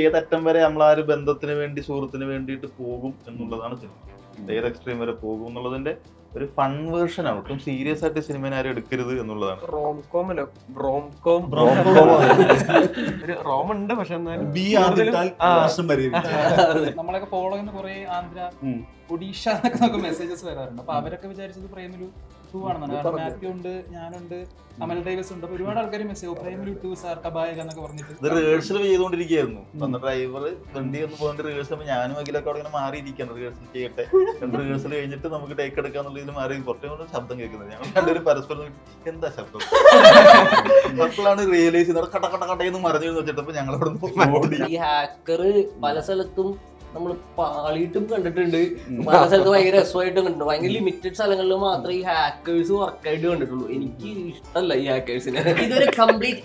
ഏതറ്റം വരെ നമ്മൾ ആ ഒരു ബന്ധത്തിന് വേണ്ടി സുഹൃത്തിന് വേണ്ടിയിട്ട് പോകും എന്നുള്ളതാണ് സിനിമ. ഏത് എക്സ്ട്രീം വരെ പോകും എന്നുള്ളതിന്റെ ഒരു ഫൺ വേർഷൻ ആണ്. ഒട്ടും സീരിയസ് ആയിട്ട് സിനിമ ആരും എടുക്കരുത് എന്നുള്ളതാണ്. റോം ഉണ്ട്, പക്ഷെ നമ്മളൊക്കെ ഫോളോ ചെയ്യുന്ന കുറെ ആന്ധ്ര, ഒഡീഷ എന്നൊക്കെ നമുക്ക് മെസ്സേജസ് വരാറുണ്ട്. അപ്പൊ അവരൊക്കെ വിചാരിച്ചത് പ്രേമലു 2 ആണെന്നാണ്. കാരണം മാത്യു ഉണ്ട്, ഞാനുണ്ട്, അമൽ ഡേവിസ് ഉണ്ട്. അപ്പൊ ഒരുപാട് ആൾക്കാർ മെസ്സേജ് പ്രേമലു 2 സാർ കബായക എന്നൊക്കെ പറഞ്ഞിട്ട് ഇത് റിഹേഴ്സൽ ചെയ്തുകൊണ്ടിരിക്കുകയായിരുന്നു. അന്ന് ഡ്രൈവർ വണ്ടി ഒന്ന് പോകേണ്ട റിഹേഴ്സൽ ഞാനും അഖിലൊക്കെ അവിടെ ഇങ്ങനെ മാറിയിരിക്കുകയാണ്. റിഹേഴ്സൽ ചെയ്യട്ടെ, റിഹേഴ്സൽ കഴിഞ്ഞിട്ട് നമുക്ക് ടേക്ക് എടുക്കാന്നുള്ള ഇതിൽ മാറി കുറച്ചും കൂടെ ശബ്ദം കേൾക്കുന്നത്. ഞങ്ങൾ രണ്ടുപേരും പരസ്പരം എന്താ ശബ്ദം അപ്പോഴാണ് റിയലൈസ് ചെയ്യുന്നത്. കട്ട കട്ട കട്ടയെന്ന് മറിഞ്ഞു വെച്ചിട്ടപ്പോ ഞങ്ങളവിടെ ഈ ഹാക്കർ പല സ്ഥലത്തും നമ്മൾ പാളിയിട്ടും കണ്ടിട്ടുണ്ട്, പല സ്ഥലത്ത് ഭയങ്കര രസമായിട്ടും കണ്ടിട്ടുണ്ട്. ഭയങ്കര ലിമിറ്റഡ് സ്ഥലങ്ങളിൽ മാത്രമേ ഈ ഹാക്കേഴ്സ് വർക്കായിട്ട് കണ്ടിട്ടുള്ളൂ. എനിക്ക് ഇഷ്ടമല്ല ഈ ഹാക്കേഴ്സിനെ. ഇതൊരു കംപ്ലീറ്റ്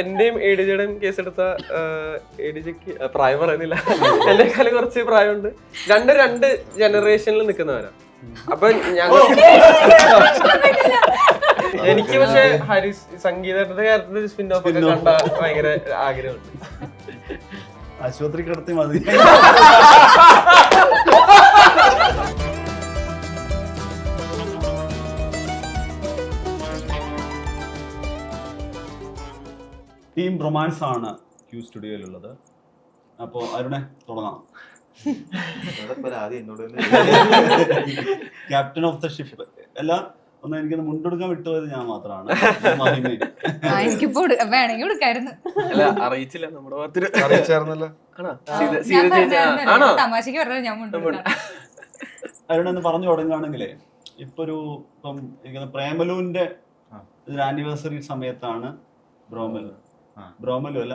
എന്റെയും എഡിജയുടെയും കേസെടുത്ത എഡിജയ്ക്ക് പ്രായം പറയുന്നില്ല, എന്നെക്കാളും കുറച്ച് പ്രായമുണ്ട്. രണ്ട് ജനറേഷനിൽ നിൽക്കുന്നവരാ. അപ്പൊ എനിക്ക് പക്ഷെ ഹരിസ് സംഗീതത്തിന്റെ കാര്യത്തിൽ സ്പിൻ ഓഫ് ഒക്കെ കണ്ട ഭയങ്കര ആഗ്രഹമുണ്ട്. ആശുപത്രി കിടത്തി മതി. ടീം റൊമാൻസ് ആണ് ക്യൂ സ്റ്റുഡിയോയിലുള്ളത്. അപ്പോ അരുണെ തുടങ്ങാം. ക്യാപ്റ്റൻ ഓഫ് ദ ഷിപ്പ് അല്ല, ഒന്ന് എനിക്കൊന്ന് മുണ്ടെടുക്കാൻ വിട്ടുപോയത് ഞാൻ മാത്രമാണ്. അല്ല, അറിയിച്ചില്ല, നമ്മുടെ ഭാഗത്ത് അറിയിച്ചായിരുന്നല്ലോ. തമാശക്ക് പറഞ്ഞത് ഞാൻ അരുണെന്ന് പറഞ്ഞു തുടങ്ങുകയാണെങ്കിലേ, ഇപ്പം പ്രേമലുവിന്റെ ഒരു ആനിവേഴ്സറി സമയത്താണ് ബ്രോമലു അല്ല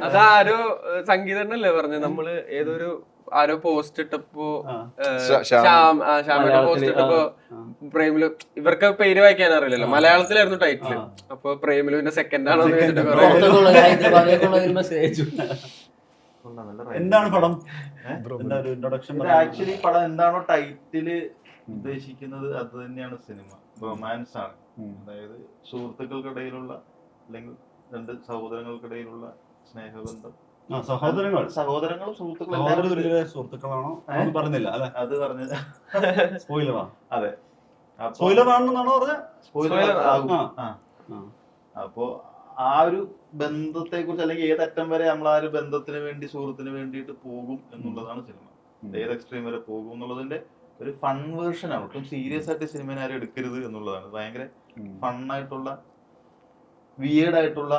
അതാരോ സംഗീതല്ലേ പറഞ്ഞത്. നമ്മള് ഏതൊരു ആരോ പോസ്റ്റ് ഇട്ടപ്പോ ശ്യാമിന്റെ പോസ്റ്റ് ഇട്ടപ്പോ പ്രേമലു, ഇവർക്ക് പേര് വായിക്കാൻ അറിയില്ലല്ലോ, മലയാളത്തിലായിരുന്നു ടൈറ്റില്. അപ്പൊ പ്രേമലുവിന്റെ സെക്കൻഡ് ആണോ എന്താണ് പടം? ആക്ച്വലി പടം എന്താണോ ടൈറ്റില് ഉദ്ദേശിക്കുന്നത് അത് തന്നെയാണ് സിനിമ. റൊമാൻസ് ആണ്. അതായത് സുഹൃത്തുക്കൾക്കിടയിലുള്ള അല്ലെങ്കിൽ രണ്ട് സഹോദരങ്ങൾക്കിടയിലുള്ള സ്നേഹബന്ധം. സഹോദരങ്ങളും സുഹൃത്തുക്കളാണോ പറഞ്ഞില്ല അല്ലെ? അത് പറഞ്ഞത് സ്പോയിലറാ? അതെ, സ്പോയിലറാണെന്നാണോ പറഞ്ഞത്? സ്പോയിലർ ആകും. അപ്പോ ആ ഒരു ബന്ധത്തെ കുറിച്ച്, അല്ലെങ്കിൽ ഏതറ്റം വരെ നമ്മൾ ആ ഒരു ബന്ധത്തിന് വേണ്ടി സുഹൃത്തിന് വേണ്ടിയിട്ട് പോകും എന്നുള്ളതാണ് സിനിമ. ഏത് എക്സ്ട്രീം വരെ പോകും എന്നുള്ളതിന്റെ ഒരു ഫൺ വേർഷൻ ആണ്. ഒട്ടും സീരിയസ് ആയിട്ട് സിനിമ ആരും എടുക്കരുത് എന്നുള്ളതാണ്. ഭയങ്കര ഫണ്ണായിട്ടുള്ള വിയേർഡ് ആയിട്ടുള്ള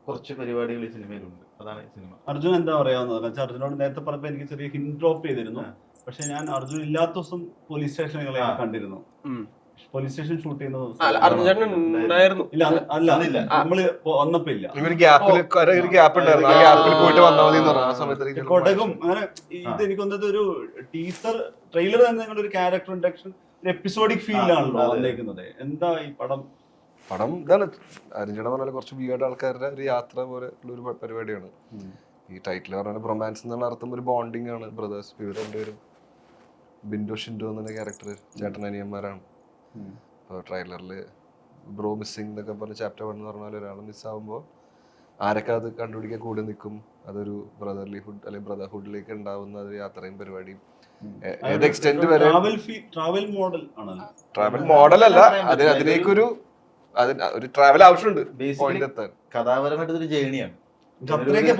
കുറച്ച് പരിപാടികൾ ഈ സിനിമയിലുണ്ട്. അതാണ് ഈ സിനിമ. അർജുൻ എന്താ പറയാവുന്നത്? അർജുനോട് നേരത്തെ പറഞ്ഞപ്പോ എനിക്ക് ചെറിയ ഹിന്റ് ഡ്രോപ്പ് ചെയ്തിരുന്നു. പക്ഷെ ഞാൻ അർജുൻ ഇല്ലാത്ത ദിവസം പോലീസ് സ്റ്റേഷനുകളെ കണ്ടിരുന്നു. പോലീസ് സ്റ്റേഷൻ ഷൂട്ട് ചെയ്യുന്നത് നമ്മള് വന്നപ്പോ ഇല്ല. കൊടകും അങ്ങനെ ഇത് എനിക്ക് തോന്നുന്നത് ഒരു ടീസർ ട്രെയിലർ തന്നെ നിങ്ങളുടെ ഒരു ക്യാരക്ടർ ഇൻട്രഡക്ഷൻ, ഒരു എപ്പിസോഡിക് ഫീലാണല്ലോ വന്നേക്കുന്നത്. എന്താ ഈ പടം ഇതാണ് അരിഞ്ചട പറഞ്ഞ കുറച്ച് വിയേർഡ് ആൾക്കാരുടെ ഒരു യാത്ര പോലെ ഉള്ള ഒരു പരിപാടിയാണ്. ഈ ടൈറ്റിൽ പറഞ്ഞ റൊമാൻസ് എന്നുള്ള അർത്ഥം ഒരു ബോണ്ടിങ് ആണ്. ബ്രദേഴ്സ് ഇവർ രണ്ടുപേരും ബിൻഡോ ഷിൻഡോ എന്ന ക്യാരക്ടർ ചേട്ടനനിയന്മാരാണ്. അപ്പോൾ ട്രെയിലറിൽ ബ്രോ മിസ്സിംഗ് എന്നൊക്കെ പറഞ്ഞ ചാപ്റ്റർ 1 എന്ന് പറഞ്ഞാൽ ഒരാൾ മിസ്സാകുമ്പോൾ ആരൊക്കെ അത് കണ്ടുപിടിക്കാൻ കൂടെ നിൽക്കും. അതൊരു ബ്രദർലിഹുഡ് അല്ലെങ്കിൽ ബ്രദർഹുഡിലേക്ക് ഉണ്ടാവുന്ന ഒരു യാത്രയും പരിപാടിയും ഏത് എക്സ്റ്റെന്റ് വരെ ട്രാവൽ മോഡൽ അല്ല, അതിലേക്കൊരു ഒരു ട്രാവൽ ആവശ്യമുണ്ട്. കഥാപരമായിട്ട് ഇതൊരു ജേണിയാണ്.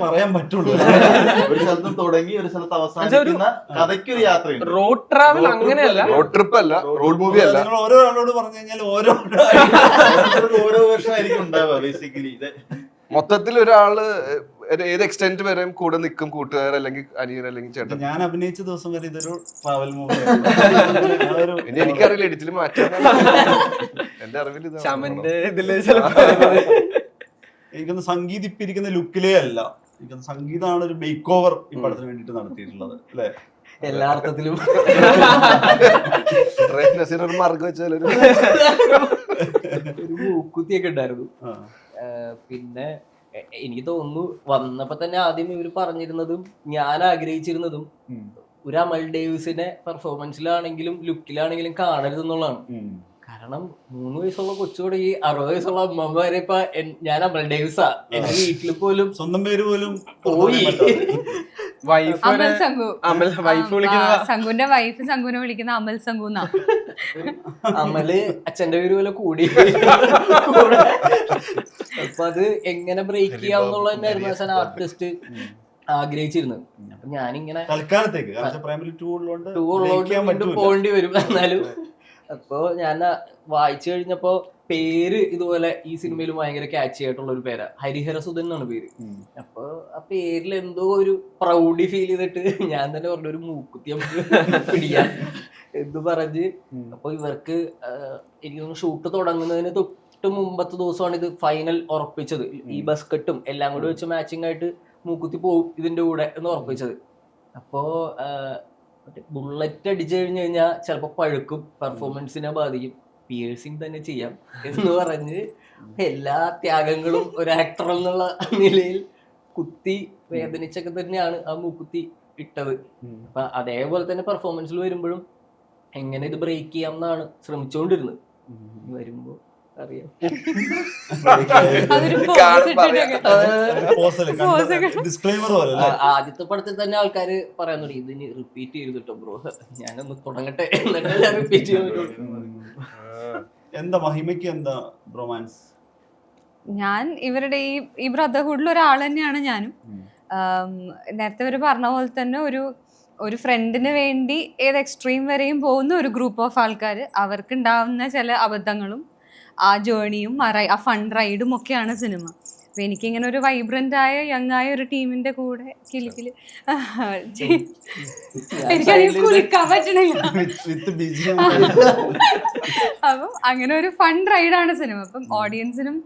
പറയാൻ പറ്റുള്ളൂ. ഒരു സ്ഥലത്തും തുടങ്ങി ഒരു സ്ഥലത്ത് അവസാനിക്കുന്ന കഥയ്ക്കൊരു യാത്രയുണ്ട്. റോഡ് ട്രാവൽ അങ്ങനെയല്ല, റോഡ് ട്രിപ്പ് അല്ല, റോഡ് മൂവി അല്ല. ഓരോ ആളോട് പറഞ്ഞു കഴിഞ്ഞാൽ ഓരോ വർഷമായിരിക്കും ഉണ്ടാവുക ബേസിക്കലി. മൊത്തത്തിൽ ഒരാള് ഏത് എക്സ്റ്റെന്റ് വരെ കൂടെ നിൽക്കും, കൂട്ടുകാർ അല്ലെങ്കിൽ അനിയൻ അല്ലെങ്കിൽ ചേട്ടൻ. ഞാൻ അഭിനയിച്ച ദിവസം വരെ ഇതൊരു ട്രാവൽ മൂവി. ഇനി എനിക്കറിയില്ല, എഡിറ്റിൽ മാറ്റാൻ എന്റെ അറിവിൽ എനിക്കൊന്ന് സംഗീതിപ്പിരിക്കുന്ന ലുക്കിലേ അല്ല, എനിക്കൊന്ന് സംഗീതമാണ് ഒരു മേക്ക് ഓവർ ഈ പടത്തിന് വേണ്ടിട്ട് നടത്തിയിട്ടുള്ളത് അല്ലെ? എല്ലാ അർത്ഥത്തിലും മാർഗം വെച്ചാലൊരു മൂക്കുത്തിയൊക്കെ ഉണ്ടായിരുന്നു. പിന്നെ എനിക്ക് തോന്നുന്നു വന്നപ്പോ തന്നെ ആദ്യം ഇവര് പറഞ്ഞിരുന്നതും ഞാൻ ആഗ്രഹിച്ചിരുന്നതും ഒരു അമൽ ഡേവിസിനെ പെർഫോമൻസിലാണെങ്കിലും ലുക്കിലാണെങ്കിലും കാണരുത് എന്നുള്ളതാണ്. കാരണം 3 വയസ്സുള്ള കൊച്ചുകൂടെ ഈ 60 വയസ്സുള്ള അമ്മമ്മ വരെ ഇപ്പൊ ഞാൻ അമൽ ഡേവിസാ, എന്റെ വീട്ടിൽ പോലും സ്വന്തം പേര് പോലും പോയി. വൈഫ് അമൽ സംഘു, വൈഫ് വിളിക്കുന്ന സംഘുവിന്റെ വൈഫ് സംഘുവിനെ വിളിക്കുന്ന അമൽ സംഘു എന്നാ. അമല് അച്ഛന്റെ പേര് പോലെ കൂടി. അപ്പൊ അത് എങ്ങനെ ബ്രേക്ക് ചെയ്യാന്നുള്ള തന്നെയായിരുന്നു ആസ് ആൻ ആർട്ടിസ്റ്റ് ആഗ്രഹിച്ചിരുന്നത്. അപ്പൊ ഞാനിങ്ങനെ തൽക്കാലത്തേക്ക് പ്രൈമറി 2 ഉള്ളതുകൊണ്ട് പോകേണ്ടി വരും എന്നാലും. അപ്പൊ ഞാൻ വായിച്ചു കഴിഞ്ഞപ്പോ പേര് ഇതുപോലെ ഈ സിനിമയിൽ ഭയങ്കര ക്യാച്ചി ആയിട്ടുള്ള ഒരു പേരാ, ഹരിഹരസുധൻ എന്നാണ് പേര്. അപ്പൊ ആ പേരിൽ എന്തോ ഒരു പ്രൗഡി ഫീൽ ചെയ്തിട്ട് ഞാൻ തന്നെ പറഞ്ഞു ഒരു മൂക്കുത്തി നമുക്ക് പിടിക്കാം എന്ന് പറഞ്ഞ്. അപ്പൊ ഇവർക്ക് എനിക്ക് തോന്നുന്നു ഷൂട്ട് തുടങ്ങുന്നതിന് തൊട്ട് മുമ്പത്തെ ദിവസമാണ് ഇത് ഫൈനൽ ഉറപ്പിച്ചത്. ഈ ബസ്കറ്റും എല്ലാം കൂടി വെച്ച് മാച്ചിങ് ആയിട്ട് മൂക്കുത്തി പോവും ഇതിന്റെ കൂടെ എന്ന് ഉറപ്പിച്ചത്. അപ്പോ ബുള്ളറ്റ് അടിച്ചു കഴിഞ്ഞു കഴിഞ്ഞാൽ ചിലപ്പോ പഴുക്കും, പെർഫോമൻസിനെ ബാധിക്കും, പിയേഴ്സിങ് തന്നെ ചെയ്യാം എന്ന് പറഞ്ഞ് എല്ലാ ത്യാഗങ്ങളും ഒരു ആക്ടർ എന്നുള്ള നിലയിൽ കുത്തി വേദനിച്ചൊക്കെ തന്നെയാണ് ആ മൂക്കുത്തി ഇട്ടത്. അപ്പൊ അതേപോലെ തന്നെ പെർഫോമൻസിൽ വരുമ്പോഴും എങ്ങനെ ഇത് ബ്രേക്ക് ചെയ്യാം എന്നാണ് ശ്രമിച്ചുകൊണ്ടിരുന്നത്. വരുമ്പോ അറിയാം അതൊരു pose ഇട്ടിട്ടൊക്കെ. ഡിസ്ക്ലൈമർ പോലെ അല്ലേ? ആദ്യത്തെ പടത്തിൽ തന്നെ ആൾക്കാര് പറയാൻ തുടങ്ങി ഇതിന് റിപ്പീറ്റ് ചെയ്തിട്ടോ ബ്രോ, ഞാനൊന്ന് തുടങ്ങട്ടെ എന്നിട്ട് റിപ്പീറ്റ് ചെയ്യാൻ പറ്റുള്ളൂ. എന്താ മഹിമയ്ക്ക് എന്താ റൊമാൻസ്? ഞാൻ ഇവരുടെ ഈ ബ്രദർഹുഡിൽ ഒരാൾ തന്നെയാണ് ഞാനും. നേരത്തെ ഇവർ പറഞ്ഞ പോലെ തന്നെ ഒരു ഫ്രണ്ടിന് വേണ്ടി ഏത് എക്സ്ട്രീം വരെയും പോകുന്ന ഒരു ഗ്രൂപ്പ് ഓഫ് ആൾക്കാർ, അവർക്ക് ഉണ്ടാവുന്ന ചില അബദ്ധങ്ങളും ആ ജേണിയും ആ ഫൺ റൈഡും ഒക്കെയാണ് സിനിമ. അപ്പൊ എനിക്കിങ്ങനെ ഒരു വൈബ്രന്റ് ആയ യങ് ആയ ഒരു ടീമിന്റെ കൂടെ കിലിക്കില് എനിക്കതിൽ കുളിക്കാൻ പറ്റണില്ല. അപ്പം അങ്ങനെ ഒരു ഫൺ റൈഡാണ് സിനിമ. അപ്പം ഓഡിയൻസിനും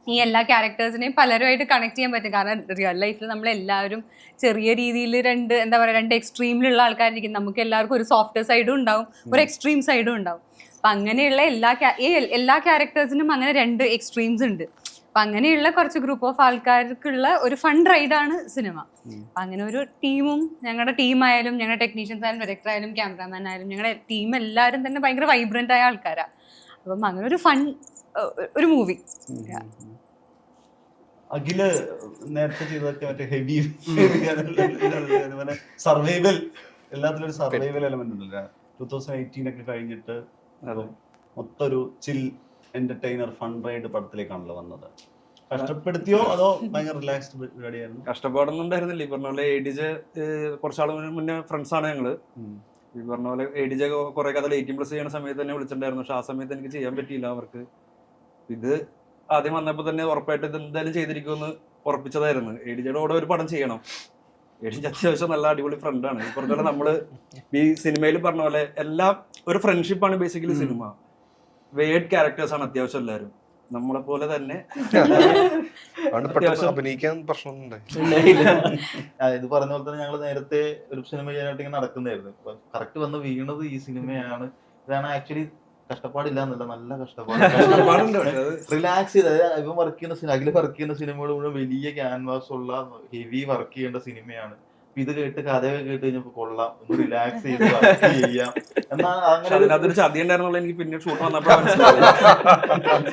ഈ എല്ലാ ക്യാരക്ടേഴ്സിനെയും പലരുമായിട്ട് കണക്ട് ചെയ്യാൻ പറ്റും. കാരണം റിയൽ ലൈഫിൽ നമ്മളെല്ലാവരും ചെറിയ രീതിയിൽ രണ്ട് എക്സ്ട്രീമിലുള്ള ആൾക്കാരായിരിക്കും. നമുക്ക് എല്ലാവർക്കും ഒരു സോഫ്റ്റ് സൈഡും ഉണ്ടാവും, ഒരു എക്സ്ട്രീം സൈഡും ഉണ്ടാവും. അപ്പം അങ്ങനെയുള്ള എല്ലാ ക്യാരക്ടേഴ്സിനും അങ്ങനെ 2 എക്സ്ട്രീംസ് ഉണ്ട്. അപ്പം അങ്ങനെയുള്ള കുറച്ച് ഗ്രൂപ്പ് ഓഫ് ആൾക്കാർക്കുള്ള ഒരു ഫൺ റൈഡാണ് സിനിമ. അപ്പം അങ്ങനെ ഒരു ടീമും, ഞങ്ങളുടെ ടീമായാലും ഞങ്ങളുടെ ടെക്നീഷ്യൻസ് ആയാലും ഡയറക്ടർ ആയാലും ക്യാമറാമാൻ ആയാലും ഞങ്ങളുടെ ടീം എല്ലാവരും തന്നെ ഭയങ്കര വൈബ്രന്റ് ആയ ആൾക്കാരാണ്. അപ്പം അങ്ങനെ ഒരു ഫൺ ഒരു മൂവി. അഖില് നേരത്തെ ചെയ്തൊക്കെ മറ്റേ ഹെവി സർവൈവൽ, എല്ലാത്തിലും ഒരു സർവൈവൽ എലമെന്റ് ഉണ്ടല്ലോ. 2018 ഒക്കെ കഴിഞ്ഞിട്ട് മൊത്തം ഒരു ചിൽ എന്റർടൈനർ ഫൺ റൈഡ് പടത്തിലേക്കാണല്ലോ വന്നത്. കഷ്ടപ്പെടുത്തിയോ അതോ ഭയങ്കര റിലാക്സ്ഡ് പരിപാടിയായിരുന്നു? കഷ്ടപ്പാടൊന്നും ഉണ്ടായിരുന്നില്ല. ഈ പറഞ്ഞ പോലെ എഡിജ കുറച്ചാൾ മുന്നേ ഫ്രണ്ട്സ് ആണ് ഞങ്ങള്. ഈ പറഞ്ഞ പോലെ എഡിജ കുറെ കഥ 18+ ചെയ്യുന്ന സമയത്ത് തന്നെ വിളിച്ചിട്ടുണ്ടായിരുന്നു. പക്ഷെ ആ സമയത്ത് എനിക്ക് ചെയ്യാൻ പറ്റിയില്ല അവർക്ക്. ഇത് ആദ്യം വന്നപ്പോൾ തന്നെ ഉറപ്പായിട്ട് ഇത് എന്തായാലും ചെയ്തിരിക്കുമെന്ന് ഉറപ്പിച്ചതായിരുന്നു. എഡിജയുടെ കൂടെ ഒരു പടം ചെയ്യണം. എഡിജ അത്യാവശ്യം നല്ല അടിപൊളി ഫ്രണ്ടാണ്. ഈ പറഞ്ഞ പോലെ നമ്മള് ഈ സിനിമയിൽ പറഞ്ഞ പോലെ എല്ലാം ഒരു ഫ്രണ്ട്ഷിപ്പാണ് ബേസിക്കലി സിനിമ. വേർഡ് ക്യാരക്ടേഴ്സ് ആണ് അത്യാവശ്യം എല്ലാവരും. നമ്മളെ പോലെ തന്നെ അഭിനയിക്കാൻ പ്രശ്നമൊന്നും ഇത് പറഞ്ഞ പോലെ തന്നെ ഞങ്ങൾ നേരത്തെ ഒരു സിനിമ ചെയ്യാനായിട്ട് ഇങ്ങനെ നടക്കുന്നതായിരുന്നു. ഇപ്പൊ കറക്റ്റ് വന്ന് വീണത് ഈ സിനിമയാണ്. ഇതാണ് ആക്ച്വലി കഷ്ടപ്പാടില്ല എന്നല്ല, നല്ല കഷ്ടപ്പാടുണ്ട്. റിലാക്സ് ചെയ്ത് ഇവൻ വർക്ക് ചെയ്യുന്ന അഖില് വർക്ക് ചെയ്യുന്ന സിനിമകൾ മുഴുവൻ വലിയ ക്യാൻവാസ് ഉള്ള ഹെവി വർക്ക് ചെയ്യേണ്ട സിനിമയാണ്. ഇത് കേട്ട് കഥയൊക്കെ കേട്ട് കഴിഞ്ഞപ്പോ കൊള്ളാം, ഒന്ന് റിലാക്സ് ചെയ്ത് വർക്ക് ചെയ്യാം എന്നാൽ അങ്ങനെ അതിനകത്തൊരു ചതി ഉണ്ടായിരുന്നുള്ള എനിക്ക് പിന്നെ ഷൂട്ട് വന്നപ്പോഴാണ്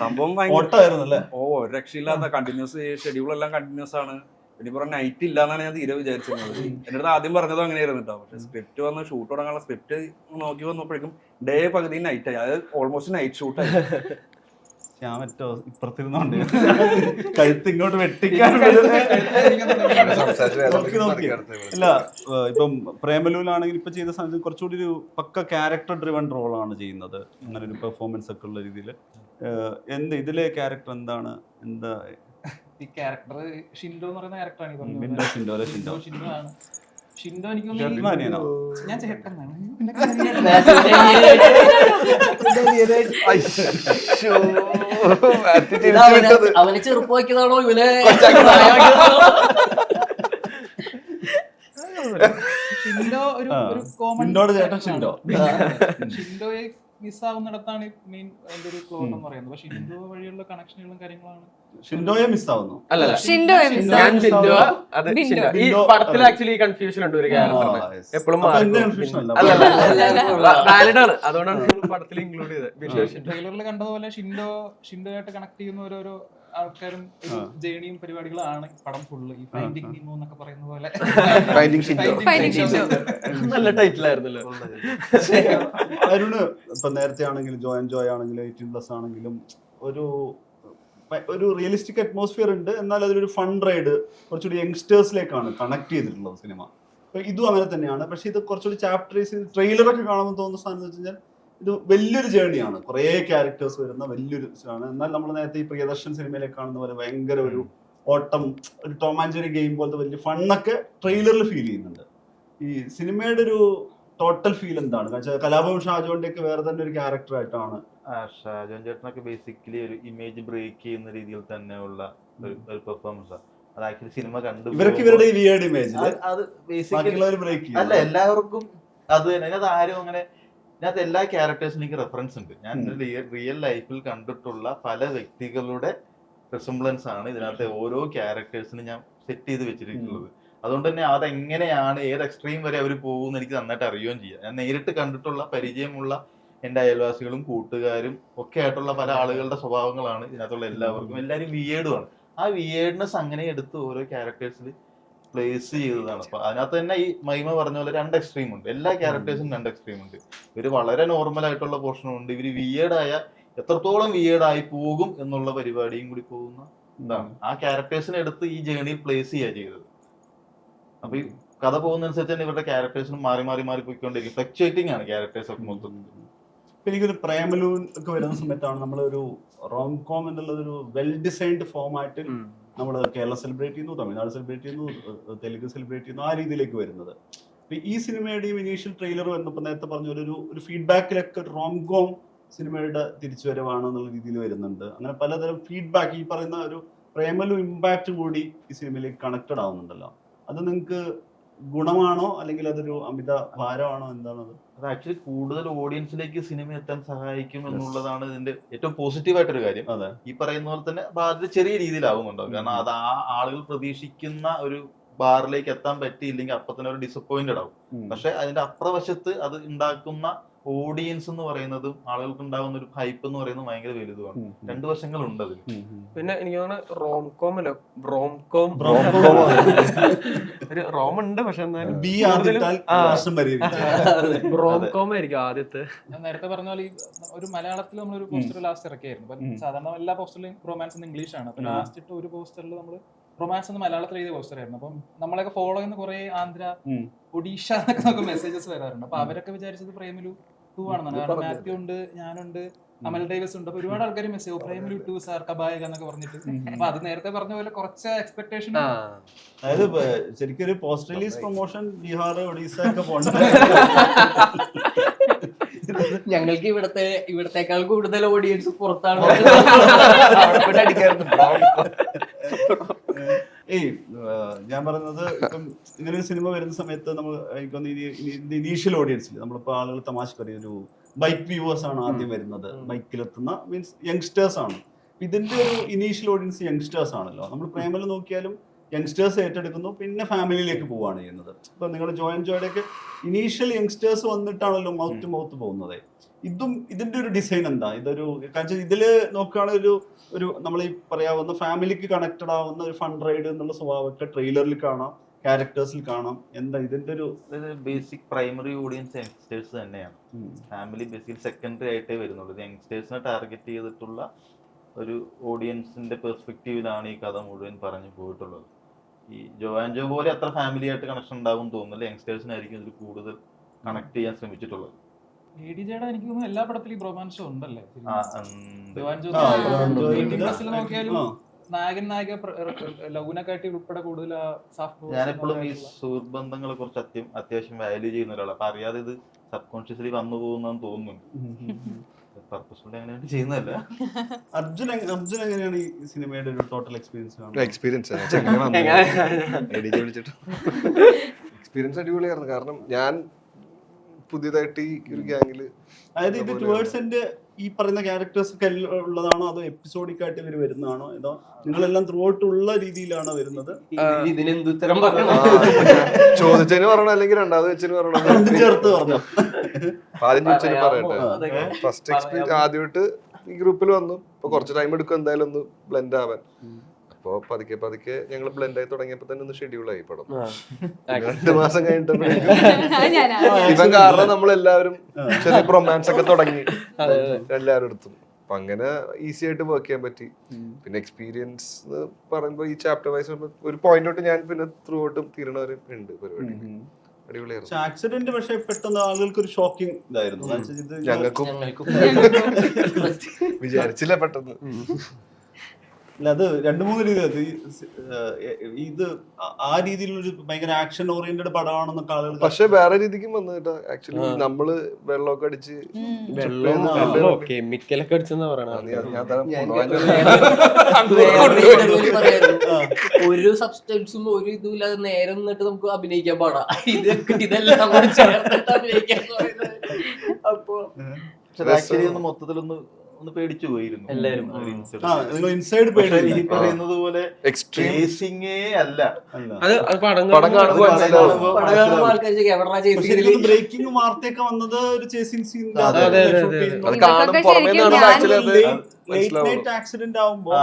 സംഭവം ഭയങ്കര ഒരു രക്ഷയില്ലാത്ത കണ്ടിന്യൂസ് ഷെഡ്യൂൾ എല്ലാം കണ്ടിന്യൂസ് ആണ്. പിന്നെ പറഞ്ഞ നൈറ്റ് ഇല്ല എന്നാണ് ഞാൻ തീരെ വിചാരിച്ചിരുന്നത്. എന്റെ അടുത്ത് ആദ്യം പറഞ്ഞതും അങ്ങനെയായിരുന്നു കേട്ടോ. പക്ഷെ സ്ക്രിപ്റ്റ് വന്ന് ഷൂട്ട് തുടങ്ങാനുള്ള സ്ക്രിപ്റ്റ് നോക്കി വന്നപ്പോഴേക്കും ഡേ പകുതി നൈറ്റ് ആയി. അത് ഓൾമോസ്റ്റ് നൈറ്റ് ഷൂട്ടായി. ഞാൻ മറ്റോ ഇപ്പുറത്തിരുന്നോണ്ട് കഴുത്ത് ഇങ്ങോട്ട് വെട്ടിക്കാൻ ഇല്ല. ഇപ്പം പ്രേമലൂലാണെങ്കിൽ ഇപ്പൊ ചെയ്ത സമയത്ത് കുറച്ചുകൂടി ഒരു പക്ക ക്യാരക്ടർ ഡ്രിവൺ റോളാണ് ചെയ്യുന്നത്. അങ്ങനെ ഒരു പെർഫോമൻസ് ഒക്കെ ഉള്ള രീതിയിൽ ഇതിലെ ക്യാരക്ടർ എന്താണ്? എന്താ ഈ ക്യാരക്ടർ ഷിൻഡോ എന്ന് പറയുന്ന ക്യാരക്ടറാണ്. ഷിൻഡോ ആണ്. ഷിൻഡോ എനിക്ക് ഞാൻ ചേട്ടനാണ്. അവനെ ചെറുപ്പമാക്കിയതാണോ ഇവനെ? ഷിൻഡോ ഒരു കോമൺ ചേട്ടൻ ഷിൻഡോയെ മിസ്സാവുന്നിടത്താണ് മെയിൻ അതിന്റെ ഒരു ക്ലോട്ട് എന്ന് പറയുന്നത്. പക്ഷെ ഷിൻഡോ വഴിയുള്ള കണക്ഷനുകളും കാര്യങ്ങളാണ്. ഷിൻഡോയെ മിസ്സാവുന്നു. അല്ലല്ല ഷിൻഡോ ഞാൻ ഷിൻഡോ അത് ബിൻഡോ. ഷിൻഡോ. ഈ ബിൻഡോ. പടത്തിൽ ആക്ച്വലി കൺഫ്യൂഷൻ ഉണ്ട് ഒരു ക്യാരക്ടറിന് എപ്പോഴും അല്ലല്ല വാലിഡ് ആണ്, അതുകൊണ്ടാണ് നമ്മൾ പടത്തിൽ ഇൻക്ലൂഡ് ചെയ്തത്. ബിൻഡോ ഷിൻഡോ. ട്രെയിലറിൽ കണ്ടതുപോലെ ഷിൻഡോ ആയിട്ട് കണക്ട് ചെയ്യുന്ന ഓരോരോ ആൾക്കാരും ഒരു ജേണിയും പരിപാടികളാണ് പടം ഫുള്ള്. ഈ ഫൈൻഡിങ് നിമോ എന്നൊക്കെ പറയുന്ന പോലെ ഫൈൻഡിങ് ഷിൻഡോ. Finding ഷിൻഡോ. നല്ല ടൈറ്റിൽ ആയിരുന്നല്ലോ. അരുണ് ഇപ്പൊ നേരത്തെ ആണെങ്കിലും ജോയ് ആണെങ്കിലും 18+ ആണെങ്കിലും ഒരു റിയലിസ്റ്റിക് അറ്റ്മോസ്ഫിയർ ഉണ്ട്. എന്നാൽ അതിലൊരു ഫൺ റൈഡ് കുറച്ചുകൂടി യങ്സ്റ്റേഴ്സിലേക്കാണ് കണക്ട് ചെയ്തിട്ടുള്ളത് സിനിമ. അപ്പൊ ഇതും അങ്ങനെ തന്നെയാണ്. പക്ഷെ ഇത് കുറച്ചുകൂടി ചാപ്റ്ററൈസ് ട്രെയിലറൊക്കെ കാണുമ്പോൾ തോന്നുന്ന സാധനം എന്ന് വെച്ച് കഴിഞ്ഞാൽ ഇത് വലിയൊരു ജേണിയാണ്, കുറേ ക്യാരക്ടേഴ്സ് വരുന്ന വലിയൊരു ആണ്. എന്നാൽ നമ്മൾ നേരത്തെ ഈ പ്രിയദർശൻ സിനിമയിലേക്ക് കാണുന്ന പോലെ ഭയങ്കര ഒരു ഓട്ടം, ഒരു ടോം ആൻഡ് ജെറി ഗെയിം പോലത്തെ വലിയ ഫണ്ണൊക്കെ ട്രെയിലറിൽ ഫീൽ ചെയ്യുന്നുണ്ട്. ഈ സിനിമയുടെ ഒരു ടോട്ടൽ ഫീൽ എന്താണ്? കാരണം കലാഭവൻ ഷാജോന്റെ ഒക്കെ വേറെ തന്നെ ഒരു ക്യാരക്ടർ ആയിട്ടാണ്. ഷാജോൻ ചേട്ടനൊക്കെ ബേസിക്കലി ഒരു ഇമേജ് ബ്രേക്ക് ചെയ്യുന്ന രീതിയിൽ തന്നെയുള്ള ഒരു പെർഫോമൻസ്. അത് ആക്ച്വലി സിനിമ കണ്ടു ഇവർക്ക് ഇവരുടെ ഈ വിയേർഡ് ഇമേജ് അത് ബേസിക്കലി ബാക്കിയുള്ളവർ ബ്രേക്ക് ചെയ്യും. അല്ല, എല്ലാവർക്കും അത് തന്നെ. അതിനകത്ത് ആരും അങ്ങനെ, ഇതിനകത്ത് എല്ലാ ക്യാരക്ടേഴ്സിനും എനിക്ക് റെഫറൻസ് ഉണ്ട്. ഞാൻ റിയൽ ലൈഫിൽ കണ്ടിട്ടുള്ള പല വ്യക്തികളുടെ റെസിംബ്ലൻസ് ആണ് ഇതിനകത്തെ ഓരോ ക്യാരക്ടേഴ്സിനും ഞാൻ സെറ്റ് ചെയ്ത് വെച്ചിട്ടുള്ളത്. അതുകൊണ്ട് തന്നെ അതെങ്ങനെയാണ് ഏത് എക്സ്ട്രീം വരെ അവർ പോകുമെന്ന് എനിക്ക് നന്നായിട്ട് അറിയുകയും ചെയ്യാം. ഞാൻ നേരിട്ട് കണ്ടിട്ടുള്ള പരിചയമുള്ള എൻ്റെ അയൽവാസികളും കൂട്ടുകാരും ഒക്കെ ആയിട്ടുള്ള പല ആളുകളുടെ സ്വഭാവങ്ങളാണ് ഇതിനകത്തുള്ള എല്ലാവർക്കും. എല്ലാവരും വിയേർഡുമാണ്. ആ വിയേർഡ്നെസ് അങ്ങനെ എടുത്ത് ഓരോ ക്യാരക്ടേഴ്സിൽ പ്ലേസ് ചെയ്തതാണ്. അപ്പൊ അതിനകത്ത് തന്നെ ഈ മഹിമ പറഞ്ഞ പോലെ 2 എക്സ്ട്രീം ഉണ്ട്. എല്ലാ ക്യാരക്ടേഴ്സും 2 എക്സ്ട്രീം ഉണ്ട്. ഇവര് വളരെ നോർമൽ ആയിട്ടുള്ള പോർഷനും ഉണ്ട്. ഇവര് വിയേർഡായ എത്രത്തോളം വിയേർഡായി പോകും എന്നുള്ള പരിപാടിയും കൂടി പോകുന്ന ഇതാണ്. ആ ക്യാരക്ടേഴ്സിനെ എടുത്ത് ഈ ജേർണിയിൽ പ്ലേസ് ചെയ്യുക ചെയ്തത്. അപ്പൊ ഈ കഥ പോകുന്നതനുസരിച്ച് തന്നെ ഇവരുടെ ക്യാരക്ടേഴ്സിനും മാറി പോയിക്കൊണ്ടിരിക്കും. ഫ്ലക്ച്വേറ്റിംഗ് ആണ് ക്യാരക്ടേഴ്സ് ഒക്കെ മൊത്തം. എനിക്കൊരു പ്രേമലൂൻ ഒക്കെ വരുന്ന സമയത്താണ് നമ്മളൊരു റോം കോം എന്നുള്ളതൊരു വെൽ ഡിസൈൻഡ് ഫോമായിട്ട് നമ്മൾ കേരളം സെലിബ്രേറ്റ് ചെയ്യുന്നു, തമിഴ്നാട് സെലിബ്രേറ്റ് ചെയ്യുന്നു, തെലുങ്ക് സെലിബ്രേറ്റ് ചെയ്യുന്നു, ആ രീതിയിലേക്ക് വരുന്നത്. ഈ സിനിമയുടെയും ഇനീഷ്യൽ ട്രെയിലർ വന്നപ്പോൾ നേരത്തെ പറഞ്ഞ ഒരു ഫീഡ്ബാക്കിലൊക്കെ റോം കോം സിനിമയുടെ തിരിച്ചുവരവാണ് എന്നുള്ള രീതിയിൽ വരുന്നുണ്ട്. അങ്ങനെ പലതരം ഫീഡ്ബാക്ക്, ഈ പറയുന്ന ഒരു പ്രേമലു ഇമ്പാക്റ്റ് കൂടി ഈ സിനിമയിലേക്ക് കണക്റ്റഡ് ആവുന്നുണ്ടല്ലോ. അത് നിങ്ങൾക്ക് ഗുണമാണോ അല്ലെങ്കിൽ അതൊരു അമിത ഭാരമാണോ? എന്താണത്? അത് ആക്ച്വലി കൂടുതൽ ഓഡിയൻസിലേക്ക് സിനിമ എത്താൻ സഹായിക്കും എന്നുള്ളതാണ് ഇതിന്റെ ഏറ്റവും പോസിറ്റീവായിട്ടൊരു കാര്യം. അതെ, ഈ പറയുന്ന പോലെ തന്നെ ബാധ്യത ചെറിയ രീതിയിലാവുന്നുണ്ടാവും. കാരണം അത് ആ ആളുകൾ പ്രതീക്ഷിക്കുന്ന ഒരു ബാറിലേക്ക് എത്താൻ പറ്റിയില്ലെങ്കിൽ അപ്പൊ തന്നെ ഒരു ഡിസപ്പോയിന്റഡ് ആവും. പക്ഷെ അതിന്റെ അപ്രവശത്ത് അത് ഉണ്ടാക്കുന്ന ഓഡിയൻസ് എന്ന് പറയുന്നതും ആളുകൾക്ക് ഉണ്ടാകുന്ന ഒരു ഹൈപ്പ് എന്ന് പറയുന്നത് ഭയങ്കര വലുതുമാണ്. 2 വശങ്ങളുണ്ട് അതിന്. പിന്നെ എനിക്ക് തോന്നുന്നു റോംകോം അല്ല ബ്രോംകോം ഒരു റോം ഉണ്ട്, പക്ഷെ എന്നാലും ബ്രോംകോം ആയിരിക്കും ആദ്യത്തെ. ഞാൻ നേരത്തെ പറഞ്ഞ പോലെ ഒരു മലയാളത്തിൽ നമ്മളൊരു പോസ്റ്റർ ലാസ്റ്റ് ഇറക്കിയായിരുന്നു. അപ്പൊ സാധാരണ എല്ലാ പോസ്റ്ററിലും റൊമാൻസ് എന്ന് ഇംഗ്ലീഷ് ആണ്. അപ്പൊ ലാസ്റ്റ് ഇട്ട് ഒരു പോസ്റ്ററിൽ നമ്മൾ റൊമാൻസ് എന്ന് മലയാളത്തിൽ എഴുതിയ പോസ്റ്റർ ആയിരുന്നു. അപ്പം നമ്മളൊക്കെ ഫോളോ ചെയ്യുന്ന കുറെ ആന്ധ്ര, ഒഡീഷ എന്നൊക്കെ മെസ്സേജസ് വരാറുണ്ട്. അപ്പൊ അവരൊക്കെ വിചാരിച്ചത് പ്രേമലു 2 ആണെന്നാണ്. കാരണം മാത്യു ഉണ്ട്, ഞാനുണ്ട്, അമൽ ഡേവിസ് ഉണ്ട്. അപ്പൊ ഒരുപാട് ആൾക്കാർ മെസ്സേജ് പ്രേമലു 2 സാർ കബായക എന്നൊക്കെ പറഞ്ഞിട്ട്. അപ്പൊ അത് നേരത്തെ പറഞ്ഞ പോലെ കുറച്ച് എക്സ്പെക്ടേഷൻ. അതായത് ശരിക്കും ഒരു post release promotion Bihar, Odisha ഒക്കെ പോകണ്ട. ഞങ്ങൾക്ക് ഇവിടത്തേക്കാൾ കൂടുതൽ ഓഡിയൻസ് പുറത്താണ്. ഞാൻ പറയുന്നത് ഇപ്പം ഇങ്ങനെ ഒരു സിനിമ വരുന്ന സമയത്ത് നമ്മൾ എനിക്കൊന്ന് ഇനീഷ്യൽ ഓഡിയൻസിൽ നമ്മളിപ്പോ ആളുകൾ തമാശ പറയും ഒരു ബൈക്ക് വ്യൂവേഴ്സ് ആണ് ആദ്യം വരുന്നത്. ബൈക്കിലെത്തുന്ന മീൻസ് യങ്സ്റ്റേഴ്സ് ആണ്. ഇതിന്റെ ഒരു ഇനീഷ്യൽ ഓഡിയൻസ് യങ്സ്റ്റേഴ്സ് ആണല്ലോ. നമ്മൾ പ്രേമലു നോക്കിയാലും യങ്സ്റ്റേഴ്സ് ഏറ്റെടുക്കുന്നു, പിന്നെ ഫാമിലിയിലേക്ക് പോവുകയാണ് ചെയ്യുന്നത്. ഇപ്പൊ നിങ്ങൾ ജോയുടെ ഒക്കെ ഇനീഷ്യൽ യങ്സ്റ്റേഴ്സ് വന്നിട്ടാണല്ലോ മൗത്ത് ടു മൗത്ത് പോകുന്നത്. ഇതിന്റെ ഒരു ഡിസൈൻ എന്താ? ഇതൊരു കാരണം ഇതില് നോക്കുകയാണെങ്കിൽ ഒരു നമ്മൾ ഈ പറയാവുന്ന ഫാമിലിക്ക് കണക്റ്റഡ് ആവുന്ന ഒരു ഫൺ റൈഡ് എന്നുള്ള സ്വഭാവമൊക്കെ ട്രെയിലറിൽ കാണാം, ക്യാരക്ടേഴ്സിൽ കാണാം. എന്താ ഇതിന്റെ ഒരു ബേസിക് പ്രൈമറി ഓഡിയൻസ് യങ്സ്റ്റേഴ്സ് തന്നെയാണ്. ഫാമിലി ബേസിക്കലി സെക്കൻഡറി ആയിട്ടേ വരുന്നുള്ളൂ. യങ്സ്റ്റേഴ്സിനെ ടാർഗറ്റ് ചെയ്തിട്ടുള്ള ഒരു ഓഡിയൻസിന്റെ പെർസ്പെക്റ്റീവിലാണ് ഈ കഥ മുഴുവൻ പറഞ്ഞു പോയിട്ടുള്ളത്. ഈ ജോ പോലെ അത്ര ഫാമിലി ആയിട്ട് കണക്ഷൻ ഉണ്ടാവും തോന്നുന്നില്ല. യങ്സ്റ്റേഴ്സിനായിരിക്കും ഇതിൽ കൂടുതൽ കണക്ട് ചെയ്യാൻ ശ്രമിച്ചിട്ടുള്ളത്. ADJയുടെ എനിക്ക് തോന്നുന്നു എല്ലാ പടത്തിലും റൊമാൻസ് ഉണ്ടല്ലേ. നോക്കിയാലും നായകൻ നായിക ലൗനക്കാട്ടി ഉൾപ്പെടെ കൂടുതൽ. ഞാനെപ്പോഴും ഈ സുഹൃത്ത് ബന്ധങ്ങളെ കുറിച്ച് അത്യാവശ്യം വാല്യൂ ചെയ്യുന്ന ഒരാളാണ്. അപ്പൊ അറിയാതെ ഇത് സബ് കോൺഷ്യസ്ലി വന്നു പോകുന്നെന്ന് തോന്നുന്നുണ്ട്. പർപ്പസ്ഫുള്ളി അങ്ങനെയാണ് ചെയ്യുന്നതല്ല. അർജുൻ എങ്ങനെയാണ് ഈ സിനിമയുടെ ഒരു ടോട്ടൽ എക്സ്പീരിയൻസ്? എക്സ്പീരിയൻസ് അടിപൊളിയായിരുന്നു. കാരണം ഞാൻ പുതിയതായിട്ട് ഈ ഒരു ഗ്യാങ്ങില് അതായത് ഇത് ടുവേർഡ്സ് എന്റെ ഈ പറയുന്ന ക്യാരക്ടേഴ്സ് ഒക്കെ ഉള്ളതാണോ അതോ എപ്പിസോഡിക് ആയിട്ട് ഇവർ വരുന്നതാണോ അതോ നിങ്ങളെല്ലാം ത്രൂ ഔട്ട് ഉള്ള രീതിയിലാണോ വരുന്നത്? ഇതിനെന്ത് ഉത്തരം പറയണം? ചോദിച്ചതിന് പറയണം അല്ലെങ്കിൽ രണ്ടാമത് വെച്ചതിന് പറയണം. രണ്ടും ചേർത്ത് പറഞ്ഞു. ആദ്യം ചോദിച്ചതിന് പറയട്ടെ. അതൊക്കെ ഫസ്റ്റ് എക്സ്പീരിയൻസ് ആദ്യമായിട്ട് ഈ ഗ്രൂപ്പിൽ വന്നു. ഇപ്പൊ കുറച്ച് ടൈം എടുക്കും എന്തായാലും ഒന്ന് ബ്ലെൻഡ് ആവാൻ. അപ്പൊ പതുക്കെ പതുക്കെ ഞങ്ങൾ ബ്ലെൻഡ് ആയി തുടങ്ങിയപ്പോ തന്നെ ഒന്ന് ഷെഡ്യൂളായി പടം. 2 മാസം കഴിഞ്ഞിട്ടപ്പോഴേക്കും ഇവൻ കാരണം നമ്മളെല്ലാവരും ചെറിയ റൊമാൻസ് ഒക്കെ തുടങ്ങി എല്ലാവരും എടുത്തു. അപ്പൊ അങ്ങനെ ഈസി ആയിട്ട് വർക്ക് ചെയ്യാൻ പറ്റി. പിന്നെ എക്സ്പീരിയൻസ് പറയുമ്പോ ഈ ചാപ്റ്റർ വൈസ് ഒരു പോയിന്റ് തൊട്ട് ഞാൻ പിന്നെ ത്രൂ ഔട്ടും തീരണവരും ഉണ്ട് പരിപാടി. അടിപൊളിയായിരുന്നു. ആക്സിഡന്റ് പക്ഷെ പെട്ടെന്ന് ആളുകൾക്ക് ഒരു ഷോക്കിംഗ് ഇതായിരുന്നു. ഞങ്ങൾക്കും വിചാരിച്ചില്ല പെട്ടെന്ന്. അല്ല അത് 2-3 രീതി ഇത് ആ രീതിയിലൊരു ഭയങ്കര ആക്ഷൻ ഓറിയന്റഡ് പടമാണെന്നൊക്കെ ആളുകൾ. പക്ഷെ വേറെ രീതിക്കും വന്നു കേട്ടോ. ആക്ച്വലി നമ്മള് വെള്ളമൊക്കെ അടിച്ച് കെമിക്കലൊക്കെ അടിച്ചെന്നാ പറയണത്. ഒരു സബ്സ്റ്റൻസും ഒരു ഇതും ഇല്ലാതെ നേരെ നിന്നിട്ട് നമുക്ക് അഭിനയിക്കാൻ പാടാം. ഇതെല്ലാം കൂടി ചേർത്തിട്ട് അഭിനയിക്കാൻ പറയുന്നത്. അപ്പൊ ആക്ച്വലി മൊത്തത്തിലൊന്ന് പേടിച്ചു പോയിരുന്നു എല്ലാവരും. ഇൻസൈഡ് ഈ പറയുന്നത് പോലെ ചേസിങ്ങേ അല്ല. പടം പടം കാണുമ്പോൾ ബ്രേക്കിംഗ് വാർത്തയൊക്കെ വന്നത് ഒരു ചേസിംഗ് സീൻ അത് കാണും പുറമേ ആക്ച്വലി അത് ലേറ്റ് നൈറ്റ് ആക്സിഡന്റ് ആവുമ്പോ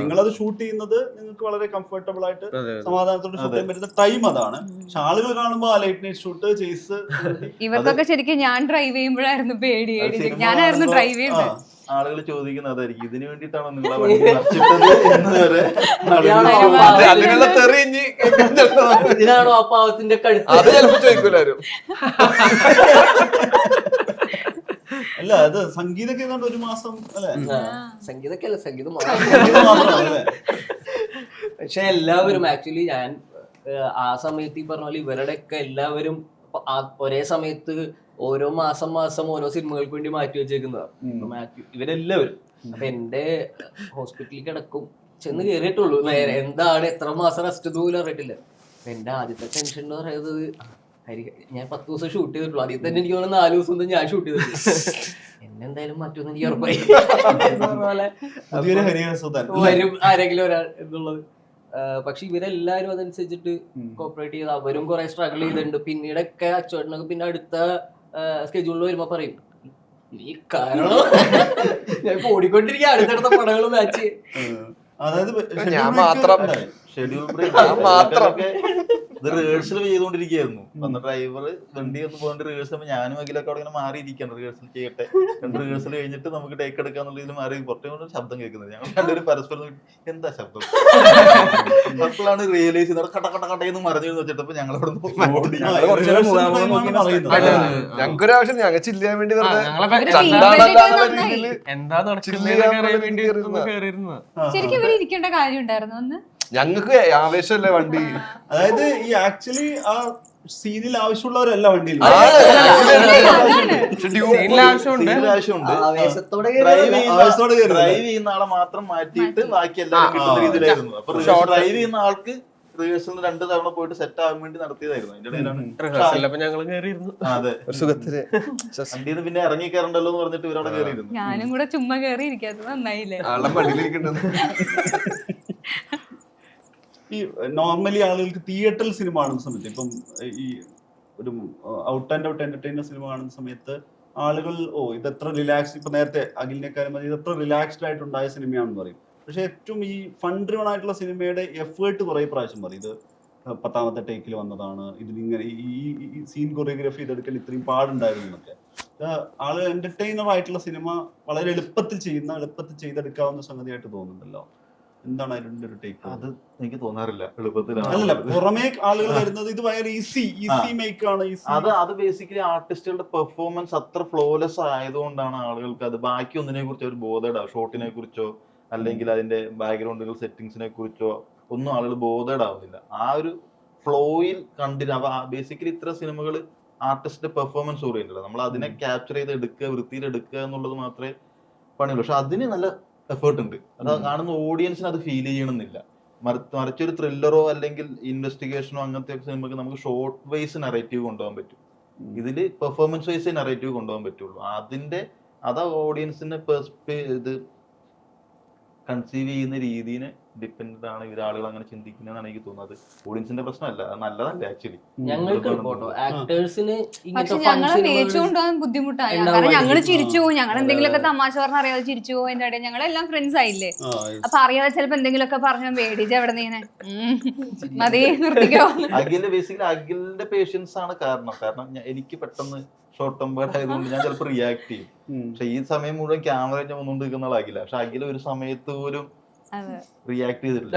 നിങ്ങളത് ഷൂട്ട് ചെയ്യുന്നത് നിങ്ങൾക്ക് വളരെ കംഫർട്ടബിൾ ആയിട്ട് സമാധാനത്തോടെ ഷൂട്ട് ചെയ്യാൻ പറ്റുന്ന ടൈം അതാണ്. പക്ഷെ ആളുകൾ കാണുമ്പോ ആ ലേറ്റ് നൈറ്റ് ഷൂട്ട് ചേസ് ഇവർക്കൊക്കെ ശരിക്കും ഞാൻ ഡ്രൈവ് ചെയ്യുമ്പോഴായിരുന്നു പേടി. ഞാനായിരുന്നു ഡ്രൈവ് ചെയ്യുന്നത്. ആളുകൾ ചോദിക്കുന്നത് അതായിരിക്കും, ഇതിനു വേണ്ടിയിട്ടാണോ നിങ്ങളെ വണ്ടി മറിച്ചിട്ടത് എന്ന് വരെ അതിനുള്ള തെറിഞ്ഞ് ഇതിനാണോ ആ പാവത്തിന്റെ കഴുത്ത്? അത് ചിലപ്പോ ചോദിക്കൂലാരും. അല്ല അത് സംഗീതമൊക്കെ ഏതാണ്ട് 1 മാസം അല്ലെ? സംഗീതമൊക്കെ അല്ല, സംഗീതം മാത്രമല്ലേ? പക്ഷെ എല്ലാവരും ആക്ച്വലി ഞാൻ ആ സമയത്ത് ഈ പറഞ്ഞ പോലെ ഇവരുടെയൊക്കെ എല്ലാവരും ഒരേ സമയത്ത് ഓരോ മാസം ഓരോ സിനിമകൾക്ക് വേണ്ടി മാറ്റി വെച്ചേക്കുന്നതാണ് ഇവരെല്ലാവരും. അപ്പൊ എന്റെ ഹോസ്പിറ്റലിൽ കിടക്കും ചെന്ന് കയറിയിട്ടുള്ളൂ. നേരെ എന്താണ് എത്ര മാസം റെസ്റ്റ് പോലും അറിയിട്ടില്ല. അപ്പൊ എന്റെ ആദ്യത്തെ ടെൻഷൻ എന്ന് പറയുന്നത് ഞാൻ 10 ദിവസം ഷൂട്ട് ചെയ്തിട്ടുള്ളൂ. ആദ്യം തന്നെ എനിക്ക് 4 ദിവസം ഞാൻ ഷൂട്ട് ചെയ്തിട്ടുള്ളൂ. എന്നെന്തായാലും മറ്റൊന്നും എനിക്ക് ഉറപ്പായി വരും ആരെങ്കിലും ഒരാൾ എന്നുള്ളത്. പക്ഷെ ഇവരെല്ലാരും അതനുസരിച്ചിട്ട് കോപ്പറേറ്റ് ചെയ്ത് അവരും കുറെ സ്ട്രഗിൾ ചെയ്തിട്ടുണ്ട്. പിന്നീടൊക്കെ അച്ചോട്ടനൊക്കെ പിന്നെ അടുത്ത സ്കെഡ്യൂളിൽ വരുമ്പോ പറയും നീ കാരണം ഞാൻ ഓടിക്കൊണ്ടിരിക്കുക അടുത്തടുത്ത പടങ്ങൾ മാച്ച്. അതായത് ഞാൻ മാത്രം ഷെഡ്യൂൾ ബ്രേക്ക് ഇത് റിഹേഴ്സൽ ചെയ്തുകൊണ്ടിരിക്കുകയായിരുന്നു. അന്ന് ഡ്രൈവർ വണ്ടി ഒന്ന് പോകേണ്ട റിഹേഴ്സൽ ഞാനും അഖിലൊക്കെ അവിടെ ഇങ്ങനെ മാറിയിരിക്കണം, റിഹേഴ്സൽ ചെയ്യട്ടെ. റിഹേഴ്സൽ കഴിഞ്ഞിട്ട് നമുക്ക് ടേക്ക് എടുക്കാന്നുള്ള ഇതിൽ മാറി പുറത്തേ കൊണ്ട് ശബ്ദം കേൾക്കുന്നത്. ഞങ്ങൾ രണ്ടുപേരും പരസ്പരം എന്താ ശബ്ദം അപ്പോഴാണ് റിയലൈസ് ചെയ്തത്. കട്ട കട്ട കട്ടയെന്ന് മറിഞ്ഞു വെച്ചിട്ടപ്പോ ഞങ്ങളവിടെ ഞങ്ങൾക്കൊരു ആവശ്യം ഞങ്ങൾ ചില്ലാൻ വേണ്ടി ശരിക്കും ഇവര് ഇരിക്കേണ്ട കാര്യം ഉണ്ടായിരുന്നു അന്ന്. ഞങ്ങൾക്ക് ആവേശമല്ലേ വണ്ടി. അതായത് ഈ ആക്ച്വലി ആ സീനിൽ ആവശ്യമുള്ളവരല്ല വണ്ടിയിൽ. ഡ്രൈവ് ചെയ്യുന്ന ആളെ മാത്രം മാറ്റിയിട്ട് ബാക്കി എല്ലാവരും കിട്ടുന്ന രീതിയിലായിരുന്നു. അപ്പൊ ഡ്രൈവ് ചെയ്യുന്ന ആൾക്ക് റിഹേഴ്സലിന് 2 തവണ പോയിട്ട് സെറ്റ് ആവാൻ വേണ്ടി നടത്തിയതായിരുന്നു. അതിന്റെ ഇടയിലാണ് അതെ വണ്ടിയിൽ പിന്നെ ഇറങ്ങി കയറണ്ടല്ലോ എന്ന് പറഞ്ഞിട്ട് ഇവരവിടെ കയറിയിരുന്നു. ഞാനും കൂടെ ചുമ്മാ കയറി ഇരിക്കാത്തത് നന്നായില്ലേ. ഈ നോർമലി ആളുകൾക്ക് തിയേറ്ററിൽ സിനിമ കാണുന്ന സമയത്ത് ഇപ്പം ഈ ഒരു out and out entertainer cinema കാണുന്ന സമയത്ത് ആളുകൾ ഇത് എത്ര റിലാക്സ്ഡ്, ഇപ്പൊ നേരത്തെ അഖിലിനെക്കാരും ഇത് എത്ര റിലാക്സ്ഡ് ആയിട്ടുണ്ടായ സിനിമയാണെന്ന് പറയും. പക്ഷെ ഏറ്റവും ഈ ഫൺ ഡ്രിവൺ ആയിട്ടുള്ള സിനിമയുടെ എഫേർട്ട് കുറെ പ്രാവശ്യം പറയും. ഇത് 10ാമത്തെ ടേക്കിൽ വന്നതാണ്, ഇതിലിങ്ങനെ ഈ സീൻ കൊറിയോഗ്രാഫി ചെയ്തെടുക്കാൻ ഇത്രയും പാടുണ്ടായിരുന്നു എന്നൊക്കെ. ആള് എന്റർടൈനർ ആയിട്ടുള്ള സിനിമ വളരെ എളുപ്പത്തിൽ ചെയ്തെടുക്കാവുന്ന സംഗതിയായിട്ട് തോന്നുന്നുണ്ടല്ലോ. എന്താണ് അതിന്റെ ഒരു ടേക്ക്? അത് എനിക്ക് തോന്നാറില്ല എളുപ്പത്തിലാണ്. അല്ലല്ല, പുറമേ ആളുകൾ വരുന്നത് ഇത് ഭയങ്കര ഈസി മേക്ക് ആണ്. അത് ബേസിക്കലി ആർട്ടിസ്റ്റുകളുടെ പെർഫോമൻസ് അത്ര ഫ്ലോലെസ് ആയതുകൊണ്ടാണ് ആളുകൾക്ക് അത് ബാക്കി ഒന്നിനെ കുറിച്ച് ഒരു ബോധേഡാവും. ഷോട്ടിനെ കുറിച്ചോ അല്ലെങ്കിൽ അതിന്റെ ബാക്ക്ഗ്രൗണ്ടുകൾ സെറ്റിങ്സിനെ കുറിച്ചോ ഒന്നും ആളുകൾ ബോധേഡാവുന്നില്ല. ആ ഒരു ഫ്ലോയിൽ കണ്ടിന്യൂ. ബേസിക്കലി ഇത്ര സിനിമകൾ ആർട്ടിസ്റ്റിന്റെ പെർഫോമൻസ് ഓറിയന്റഡ്. നമ്മൾ അതിനെ ക്യാപ്ചർ ചെയ്ത് എടുക്കുക, വൃത്തിയിൽ എടുക്കുക എന്നുള്ളത് മാത്രമേ പണിയുള്ളൂ. പക്ഷെ അതിന് നല്ല എഫേർട്ട് ഉണ്ട്. അത് കാണുന്ന ഓഡിയൻസിന് അത് ഫീൽ ചെയ്യണമെന്നില്ല. മറിച്ചൊരു ത്രില്ലറോ അല്ലെങ്കിൽ ഇൻവെസ്റ്റിഗേഷനോ അങ്ങനത്തെ സിനിമക്ക് നമുക്ക് ഷോർട്ട് വൈസ് നറേറ്റീവ് കൊണ്ടുപോകാൻ പറ്റും. ഇതില് പെർഫോമൻസ് വൈസ് നറേറ്റീവ് കൊണ്ടുപോകാൻ പറ്റുള്ളൂ. അതാ ഓഡിയൻസിനെ ഇത് കൺസീവ് ചെയ്യുന്ന രീതിനെ ഡിപ്പെൻഡ് ആണ് ആളുകൾ അങ്ങനെ ചിന്തിക്കുന്നതാണ് എനിക്ക് തോന്നുന്നത്. ഓഡിയൻസിന്റെ പ്രശ്നമല്ല, അത് നല്ലതല്ല ആക്ച്വലി. ഞങ്ങൾക്ക് ആക്ടേഴ്സിന് പക്ഷെ ഞങ്ങളെ മേച്ചു കൊണ്ടുപോകാൻ ബുദ്ധിമുട്ടായി. കാരണം ഞങ്ങള് ചിരിച്ചു പോകും, ഞങ്ങൾ എന്തെങ്കിലുമൊക്കെ തമാശ പറഞ്ഞ അറിയാതെ ചിരിച്ചു പോകും. എന്റെ ഇടയിൽ ഞങ്ങളെല്ലാം ഫ്രണ്ട്സ് ആയില്ലേ, അപ്പൊ അറിയാതെ ചിലപ്പോ എന്തെങ്കിലുമൊക്കെ പറഞ്ഞു മേടിച്ച എവിടെ നീനെ മതി നിർത്തിക്കോ. ബേസിക്കലി അഖിലിന്റെ പേഷ്യൻസ് ആണ് കാരണം എനിക്ക് പെട്ടെന്ന് ഷോർട്ട് ടെമ്പേർഡ് ആയതുകൊണ്ട് ഞാൻ ചിലപ്പോൾ റിയാക്ട് ചെയ്യും. പക്ഷെ ഈ സമയം മുഴുവൻ ക്യാമറ ഞാൻ ഒന്നുകൊണ്ട് നിൽക്കുന്ന ആളാകില്ല. പക്ഷെ അഖില ഒരു സമയത്ത് പോലും റിയാക്ട് ചെയ്തിട്ടില്ല.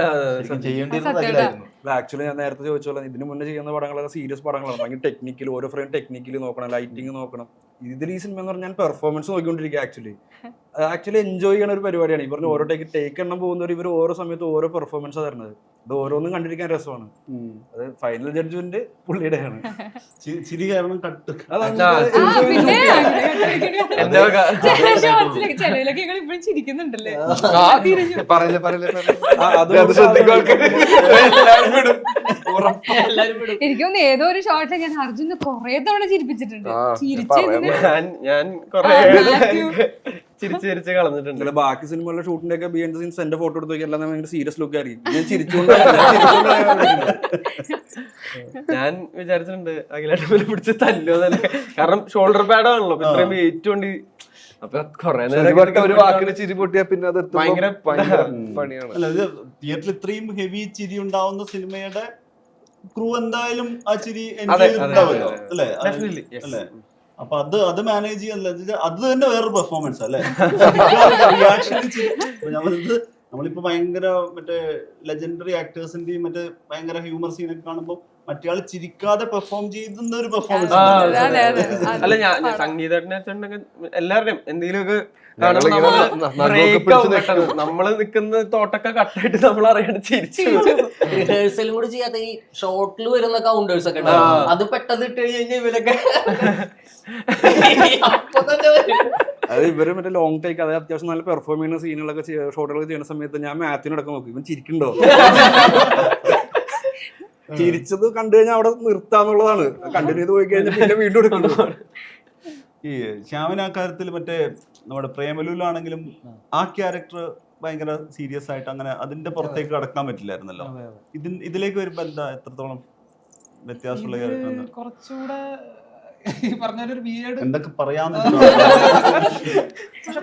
ചെയ്യേണ്ടിയിരുന്നത് അഖിലായിരുന്നു. ആക്ച്വലി ഞാൻ നേരത്തെ ചോദിച്ചോളാം, ഇതിന് മുന്നേ ചെയ്യുന്ന പടങ്ങളൊക്കെ സീരിയസ് പടങ്ങളാണ്, ഭയങ്കര ടെക്നിക്കൽ, ഓരോ ഫ്രെയിം ടെക്നിക്കലി നോക്കണം, ലൈറ്റിംഗ് നോക്കണം. ഇതിൽ ഈ സിനിമ എന്ന് പറഞ്ഞാൽ ഞാൻ പെർഫോമൻസ് നോക്കിക്കൊണ്ടിരിക്കുക. ആക്ച്വലി എൻജോയ് ചെയ്യുന്ന ഒരു പരിപാടിയാണ്. ഈ പറഞ്ഞ ഓരോ ടേക്ക് എണ്ണം പോകുന്നവർ ഇവർ ഓരോ സമയത്ത് ഓരോ പെർഫോമൻസ് തരുന്നത്. ഇത് ഓരോന്നും കണ്ടിരിക്കാൻ രസമാണ്. അത് ഫൈനൽ ജഡ്ജ്മെന്റ് പുള്ളിയുടെയാണ്. ചിരി കാരണം കട്ട് ചിലവിലൊക്കെ ഞങ്ങൾ ഇപ്പോഴും ചിരിക്കുന്നുണ്ടല്ലേ. എനിക്കൊന്ന് ഏതോ ഒരു ഷോട്ടിൽ ഞാൻ അർജുനെ കൊറേ തവണ ചിരിപ്പിച്ചിട്ടുണ്ട്. ഞാൻ കൊറേ ചിരിച്ച് കളഞ്ഞിട്ടുണ്ട്. ചില ബാക്കി സിനിമകളുടെ ഷൂട്ടിന്റെ ഒക്കെ ബിഹൈൻഡ് ദ സീൻസ് എന്റെ ഫോട്ടോ എടുത്ത് നോക്കി എല്ലാം ഭയങ്കര സീരിയസ് ലുക്ക് ആയിരിക്കും. ഞാൻ ചിരിച്ചുകൊണ്ട് ഞാൻ വിചാരിച്ചിട്ടുണ്ട് അഖിലേട്ടൻ പിടിച്ച് തല്ലോ തന്നെ. കാരണം ഷോൾഡർ പാഡ് ആണല്ലോ, ഇത്രയും വെയിറ്റ് കൊണ്ട്. അപ്പൊ കൊറേ നേരം ഒരു വാക്കിന് ചിരി പൊട്ടിയാ പിന്നെ അത് ഭയങ്കര പണിയാണ്. അല്ല, ഇത് തിയേറ്ററിൽ ഇത്രയും ഹെവി ചിരി ഉണ്ടാവുന്ന സിനിമയുടെ ക്രൂ എന്തായാലും ആ ചിരി ഉണ്ടാവുമല്ലോ അല്ലേ? അല്ലേ? അപ്പൊ അത് മാനേജ് ചെയ്യാൻ അത് തന്നെ വേറൊരു പെർഫോമൻസ് അല്ലേ? നമ്മളിപ്പോ ഭയങ്കര മറ്റേ ലെജൻഡറി ആക്ടേഴ്സിന്റെയും മറ്റേ ഭയങ്കര ഹ്യൂമർ സീനൊക്കെ കാണുമ്പോൾ മറ്റേ ചിരിക്കാതെ പെർഫോം ചെയ്യുന്ന ഒരു പെർഫോമൻസ്. അല്ല, ഞാൻ സംഗീതജ്ഞ എല്ലാവരുടെയും എന്തെങ്കിലുമൊക്കെ നമ്മള് നിക്കുന്ന തോട്ടൊക്കെ കട്ടായിട്ട് നമ്മൾ അറിയാണ്ട് ചിരിച്ചു. റിഹേഴ്സലും കൂടി ചെയ്യാത്ത ഈ ഷോർട്ടിൽ വരുന്ന കൗണ്ടേഴ്സ് ഒക്കെ അത് പെട്ടെന്ന് ഇട്ട് കഴിഞ്ഞാൽ ഇവരൊക്കെ അത് ഇവര് മറ്റേ ലോങ് ടേക്ക്, അതായത് അത്യാവശ്യം നല്ല പെർഫോം ചെയ്യുന്ന സീനുകളൊക്കെ ഷോട്ടുകളൊക്കെ ചെയ്യുന്ന സമയത്ത് ഞാൻ മാത്യുവിനടക്കം നോക്കും, ഇവൻ ചിരിക്കണ്ടോ? ചിരിച്ചത് കണ്ടു കഴിഞ്ഞാൽ അവിടെ നിർത്താന്നുള്ളതാണ്. കണ്ടിന്യൂ ചെയ്ത് പോയി കഴിഞ്ഞാൽ പിന്നെ വീണ്ടും എടുക്കണ്ടോ? ഈ ശ്യാമിന് ആ കാര്യത്തിൽ മറ്റേ നമ്മുടെ പ്രേമലൂലാണെങ്കിലും ആ ക്യാരക്ടർ ഭയങ്കര സീരിയസ് ആയിട്ട് അങ്ങനെ അതിന്റെ പുറത്തേക്ക് കടക്കാൻ പറ്റില്ലായിരുന്നല്ലോ. ഇതിലേക്ക് വരുമ്പോ എന്താ എത്രത്തോളം വ്യത്യാസമുള്ള ക്യാരക്ടർ? കുറച്ചുകൂടെ പറഞ്ഞൊരു വീട് എന്തൊക്കെ പറയാൻ പക്ഷെ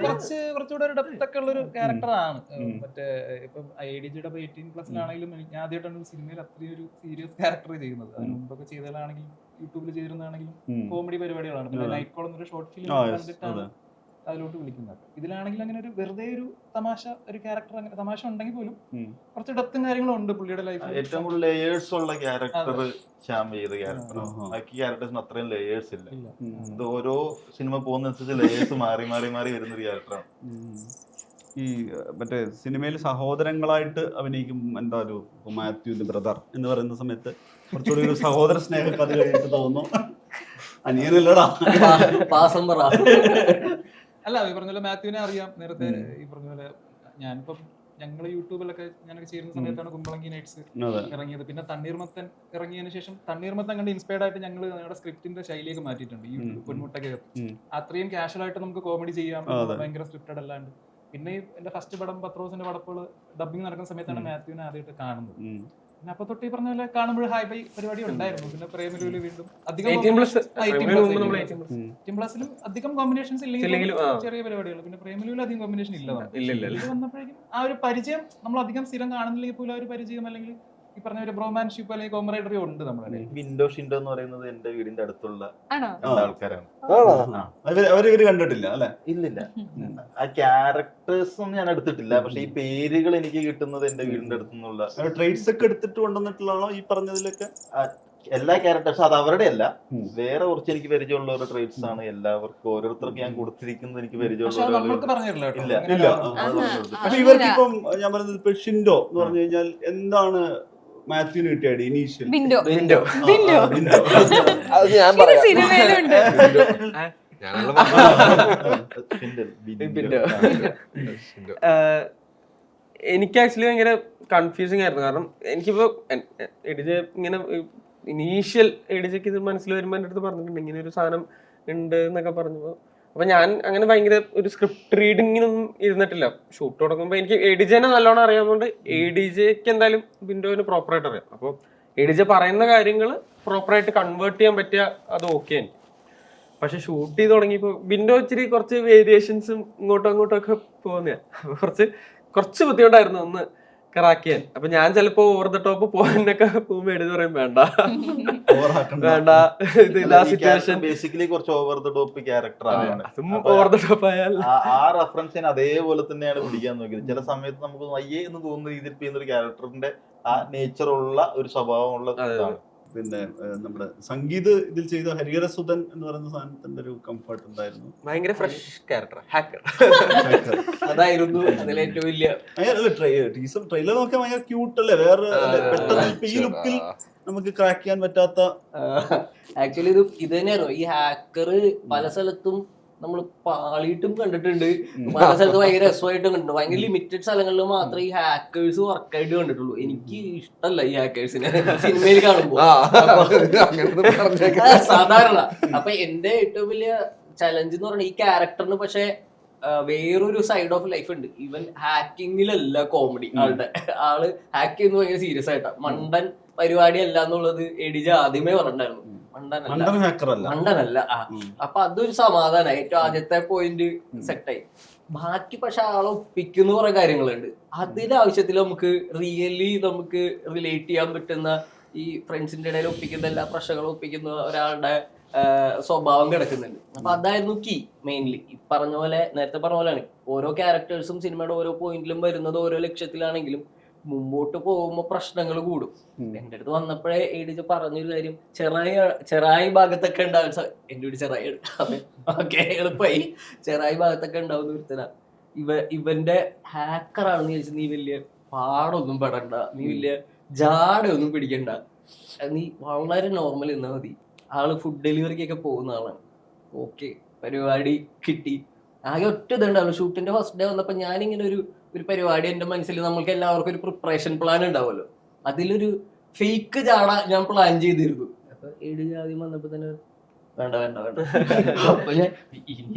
കുറച്ചുകൂടെ ഒരു ഡെപ്ത് ഒക്കെ ഉള്ള ഒരു ക്യാരക്ടറാണ്. മറ്റേ ഇപ്പം IDGയുടെ 18+ലാണെങ്കിലും ഞാൻ ആദ്യമായിട്ടാണ് ഒരു സിനിമയിൽ അത്രയും ഒരു സീരിയസ് ക്യാരക്ടർ ചെയ്യുന്നത്. അതിന് മുമ്പൊക്കെ ചെയ്തതാണെങ്കിലും യൂട്യൂബിൽ ചെയ്തിരുന്നതാണെങ്കിലും കോമഡി പരിപാടികളാണ്. പിന്നെ നൈറ്റ് കോൾ എന്നൊരു ഷോർട്ട് ഫിലിം കണ്ടിട്ടാണ് അതിലോട്ട് വിളിക്കുന്നത്. ഇതിലാണെങ്കിൽ അങ്ങനെ ഒരു വെറുതെ ഒരു തമാശ ഒരു ക്യാരക്ടർ, അങ്ങനെ തമാശ ഉണ്ടെങ്കിൽ പോലും കുറച്ച് ഡെപ്തും കാര്യങ്ങളും ഉണ്ട് പുള്ളിയുടെ ലൈഫിൽ. ഏറ്റവും കൂടുതൽ ലേയേഴ്സ് ഉള്ള ക്യാരക്ടർ ശ്യാം ചെയ്ത ക്യാരക്ടറാണ്. ബാക്കി ക്യാരക്ടേഴ്സിന് അത്രയും ലേയേഴ്സ് ഇല്ല. ഇത് ഓരോ സിനിമ പോകുന്നതനുസരിച്ച് ലേയേഴ്സ് മാറി മാറി മാറി വരുന്നൊരു ക്യാരക്ടറാണ്. ഈ മറ്റേ സിനിമയിൽ സഹോദരങ്ങളായിട്ട് അഭിനയിക്കും എന്താ ഒരു മാത്യുവിന്റെ ബ്രദർ എന്ന് പറയുന്ന സമയത്ത് കുറച്ചുകൂടി ഒരു സഹോദര സ്നേഹമൊക്കെ അത് കഴിഞ്ഞിട്ട് തോന്നുന്നു. അനിയനല്ലടാ പാസംബറ. അല്ല, ഈ പറഞ്ഞ പോലെ മാത്യുവിനെ അറിയാം നേരത്തെ. ഈ പറഞ്ഞ പോലെ ഞാനിപ്പം ഞങ്ങൾ യൂട്യൂബിലൊക്കെ ഞാനൊക്കെ ചെയ്യുന്ന സമയത്താണ് കുമ്പളങ്കി നൈറ്റ്സ് ഇറങ്ങിയത്. പിന്നെ തണ്ണീർമത്തൻ ഇറങ്ങിയതിനു ശേഷം തണ്ണീർമത്തൻ കണ്ട് ഇൻസ്പയർഡ് ആയിട്ട് ഞങ്ങൾ ഞങ്ങളുടെ സ്ക്രിപ്റ്റിന്റെ ശൈലിയൊക്കെ മാറ്റിയിട്ടുണ്ട്. ഈ പൊന്മുട്ടൊക്കെ അത്രയും കാഷ്വൽ ആയിട്ട് നമുക്ക് കോമഡി ചെയ്യാം, ഭയങ്കര സ്ക്രിപ്റ്റഡ് അല്ലാണ്ട്. പിന്നെ എന്റെ ഫസ്റ്റ് പടം പത്രോസിന്റെ പടപ്പോൾ ഡബിങ് നടക്കുന്ന സമയത്താണ് മാത്യുവിനെ ആദ്യമായിട്ട് കാണുന്നത്. പിന്നെ അപ്പൊ തൊട്ട് ഈ പറഞ്ഞ പോലെ കാണുമ്പോൾ ഹൈ ബൈ പരിപാടി ഉണ്ടായിരുന്നു. പിന്നെ പ്രേമലൂല് വീണ്ടും അധികം 18+ലും അധികം കോമ്പിനേഷൻസ് ഇല്ലെങ്കിൽ ചെറിയ പരിപാടികൾ. പിന്നെ പ്രേമലൂല് അധികം കോമ്പിനേഷൻ ഇല്ല. വന്നപ്പോഴേക്കും ആ ഒരു പരിചയം നമ്മൾ അധികം സ്ഥിരം കാണുന്നില്ലെങ്കിൽ പോലും ആ ഒരു പരിചയം അല്ലെങ്കിൽ ഈ പറഞ്ഞ ഒരു ബ്രോമാൻഷിപ്പ് അല്ലെങ്കിൽ കോമറേഡറി ഉണ്ട് നമ്മുടെ. വിൻഡോ ഷിൻഡോ എന്ന് പറയുന്നത് എന്റെ വീടിന്റെ അടുത്തുള്ള ആൾക്കാരാണ്. അവര് കണ്ടിട്ടില്ല അല്ലെ? ഇല്ലില്ല, ആ ക്യാരക്ടേഴ്സ് ഒന്നും ഞാൻ എടുത്തിട്ടില്ല. പക്ഷെ ഈ പേരുകൾ എനിക്ക് കിട്ടുന്നത് എന്റെ വീടിന്റെ അടുത്തുനിന്നുള്ള ട്രേഡ്സ് ഒക്കെ എടുത്തിട്ട് കൊണ്ടുവന്നിട്ടുള്ളതാണോ ഈ പറഞ്ഞതിലൊക്കെ? എല്ലാ ക്യാരക്ടേഴ്സും അത് അവരുടെ അല്ല, വേറെ കുറച്ച് എനിക്ക് പരിചയമുള്ള ട്രേഡ്സ് ആണ്. എല്ലാവർക്കും ഓരോരുത്തർക്കും ഞാൻ കൊടുത്തിരിക്കുന്നത് എനിക്ക് പരിചയമുള്ള ഇല്ല. പക്ഷെ ഇവർക്ക് ഇപ്പം ഞാൻ പറഞ്ഞത് ഇപ്പൊ ഷിൻഡോ എന്ന് പറഞ്ഞു കഴിഞ്ഞാൽ എന്താണ് മാത്യുവിന് കിട്ടിയ ഇനീഷ്യൽ? എനിക്ക് ആക്ച്വലി ഭയങ്കര കൺഫ്യൂസിങ് ആയിരുന്നു. കാരണം എനിക്കിപ്പോ ഇങ്ങനെ ഇനീഷ്യൽ എഡിജയ്ക്ക് ഇത് മനസ്സിൽ വരുമ്പോൾ എൻ്റെ അടുത്ത് പറഞ്ഞിട്ടുണ്ട് ഇങ്ങനെ ഒരു സാധനം ഉണ്ട് എന്നൊക്കെ പറഞ്ഞപ്പോൾ. അപ്പൊ ഞാൻ അങ്ങനെ ഭയങ്കര ഒരു സ്ക്രിപ്റ്റ് റീഡിങ്ങിനൊന്നും ഇരുന്നിട്ടില്ല. ഷൂട്ട് തുടങ്ങുമ്പോൾ എനിക്ക് എഡിജനെ നല്ലോണം അറിയാവുന്നതുകൊണ്ട് എഡിജയ്ക്ക് എന്തായാലും ബിൻഡോവിന് പ്രോപ്പറായിട്ട് അറിയാം. അപ്പോൾ എഡിജ പറയുന്ന കാര്യങ്ങൾ പ്രോപ്പറായിട്ട് കൺവേർട്ട് ചെയ്യാൻ പറ്റിയ അത് ഓക്കെ എനിക്ക്. പക്ഷെ ഷൂട്ട് ചെയ്ത് തുടങ്ങിയപ്പോൾ ബിൻഡോ ഇച്ചിരി കുറച്ച് വേരിയേഷൻസും ഇങ്ങോട്ടും അങ്ങോട്ടും ഒക്കെ പോകുന്നതാണ്. കുറച്ച് ബുദ്ധിമുട്ടായിരുന്നു ഒന്ന് ക്രാക്ക് ചെയ്യാൻ. അപ്പൊ ഞാൻ ചിലപ്പോ ഓവർ ദ ടോപ്പ് പോകാനൊക്കെ പോകുമ്പോ എടുത്ത് പറയും വേണ്ട വേണ്ട, ഇത് ഇതാ സിറ്റുവേഷൻ. ബേസിക്കലി കുറച്ച് ഓവർ ദ ടോപ്പ് ക്യാരക്ടർ ആണ്. ഓവർ ദ ടോപ്പ് ആയാൽ ആ റെഫറൻസിന് അതേപോലെ തന്നെയാണ് പിടിക്കാൻ നോക്കിയത്. ചില സമയത്ത് നമുക്ക് വയ്യേ എന്ന് തോന്നുന്ന രീതിയിൽ ചെയ്യുന്ന ഒരു ക്യാരക്ടറിന്റെ ആ നേച്ചർ ഉള്ള ഒരു സ്വഭാവമുള്ള ഇതാണ്. പിന്നെ നമ്മുടെ സംഗീത് ഇതിൽ ചെയ്ത ഹരിഹരസുധൻ എന്ന് പറയുന്ന സാധനത്തിന്റെ ഒരു കംഫർട്ട് ഉണ്ടായിരുന്നു. ഭയങ്കര ഫ്രഷ് ക്യാരക്ടർ, ഹാക്കർ അതായിരുന്നു അതിലേറ്റവും വലിയ ടീസർ ട്രെയിലർ നോക്കിയാൽ ഭയങ്കര ക്യൂട്ട് അല്ലേ? വേറെ പെട്ടെന്ന് ഈ ലുക്കിൽ നമുക്ക് ക്രാക്ക് ചെയ്യാൻ പറ്റാത്ത. ആക്ച്വലി ഇത് തന്നെയായിരുന്നു. ഈ ഹാക്കർ പല സ്ഥലത്തും നമ്മൾ പാളിയിട്ടും കണ്ടിട്ടുണ്ട്, പല സ്ഥലത്ത് ഭയങ്കര രസമായിട്ടും കണ്ടിട്ടുണ്ട്. ഭയങ്കര ലിമിറ്റഡ് സ്ഥലങ്ങളിൽ മാത്രമേ ഈ ഹാക്കേഴ്സ് വർക്കായിട്ട് കണ്ടിട്ടുള്ളൂ. എനിക്ക് ഇഷ്ടമല്ല ഈ ഹാക്കേഴ്സിനെ സിനിമയിൽ കാണുമ്പോൾ സാധാരണ. അപ്പൊ എന്റെ ഏറ്റവും വലിയ ചലഞ്ച് എന്ന് പറഞ്ഞാൽ ഈ ക്യാരക്ടറിന് പക്ഷെ വേറൊരു സൈഡ് ഓഫ് ലൈഫ് ഉണ്ട്. ഈവൻ ഹാക്കിങ്ങിലല്ല കോമഡി. ആള് ഹാക്ക് ചെയ്യുന്നത് ഭയങ്കര സീരിയസ് ആയിട്ടാ. മണ്ടൻ പരിപാടി അല്ല എന്നുള്ളത് എഡിജ ആദ്യമേ പറഞ്ഞിട്ടുണ്ടായിരുന്നു. മണ്ടനല്ല. അപ്പൊ അതൊരു സമാധാനം. ഏറ്റവും ആദ്യത്തെ പോയിന്റ് സെറ്റായി. ബാക്കി പക്ഷെ ആളെ ഒപ്പിക്കുന്ന കുറെ കാര്യങ്ങളുണ്ട്. അതിന്റെ ആവശ്യത്തിൽ നമുക്ക് നമുക്ക് റിലേറ്റ് ചെയ്യാൻ പറ്റുന്ന ഈ ഫ്രണ്ട്സിന്റെ ഇടയിൽ ഒപ്പിക്കുന്ന എല്ലാ പ്രശ്നങ്ങളും ഒപ്പിക്കുന്ന ഒരാളുടെ സ്വഭാവം കിടക്കുന്നുണ്ട്. അപ്പൊ അതായിരുന്നു കീ മെയിൻലി. പറഞ്ഞ പോലെ നേരത്തെ പറഞ്ഞ പോലെയാണ് ഓരോ ക്യാരക്ടേഴ്സും സിനിമയുടെ ഓരോ പോയിന്റിലും വരുന്നത് ഓരോ ലക്ഷ്യത്തിലാണെങ്കിലും മുമ്പോട്ട് പോകുമ്പോ പ്രശ്നങ്ങൾ കൂടും. എന്റെ അടുത്ത് വന്നപ്പോഴേ എഡിജ് പറഞ്ഞൊരു കാര്യം, ചെറായി ഭാഗത്തൊക്കെ ഉണ്ടാവും. എന്റെ ഒരു ചെറായി ഓക്കെ എളുപ്പമായി. ചെറായി ഭാഗത്തൊക്കെ ഉണ്ടാവുന്ന ഒരുത്തനാ ഇവന്റെ ഹാക്കറാണെന്ന് ചോദിച്ചാൽ നീ വലിയ പാടൊന്നും പെടണ്ട, നീ വലിയ ജാടൊന്നും പിടിക്കണ്ട, നീ വളരെ നോർമൽ എന്നാ മതി. ആള് ഫുഡ് ഡെലിവറിക്കൊക്കെ പോകുന്ന ആളാണ്. ഓക്കെ പരിപാടി കിട്ടി. ആകെ ഒറ്റ ഇതുണ്ടാവുള്ളൂ. ഷൂട്ടിന്റെ ഫസ്റ്റ് ഡേ വന്നപ്പോ ഞാനിങ്ങനെ ഒരു പരിപാടി എന്റെ മനസ്സിൽ നമ്മൾക്ക് എല്ലാവർക്കും ഒരു പ്രിപ്പറേഷൻ പ്ലാൻ ഉണ്ടാവുമല്ലോ, അതിലൊരു ഫേക്ക് ജാട ഞാൻ പ്ലാൻ ചെയ്തിരുന്നു. അപ്പൊ ആദ്യം വന്നപ്പോ തന്നെ വേണ്ട വേണ്ട വേണ്ട. അപ്പൊ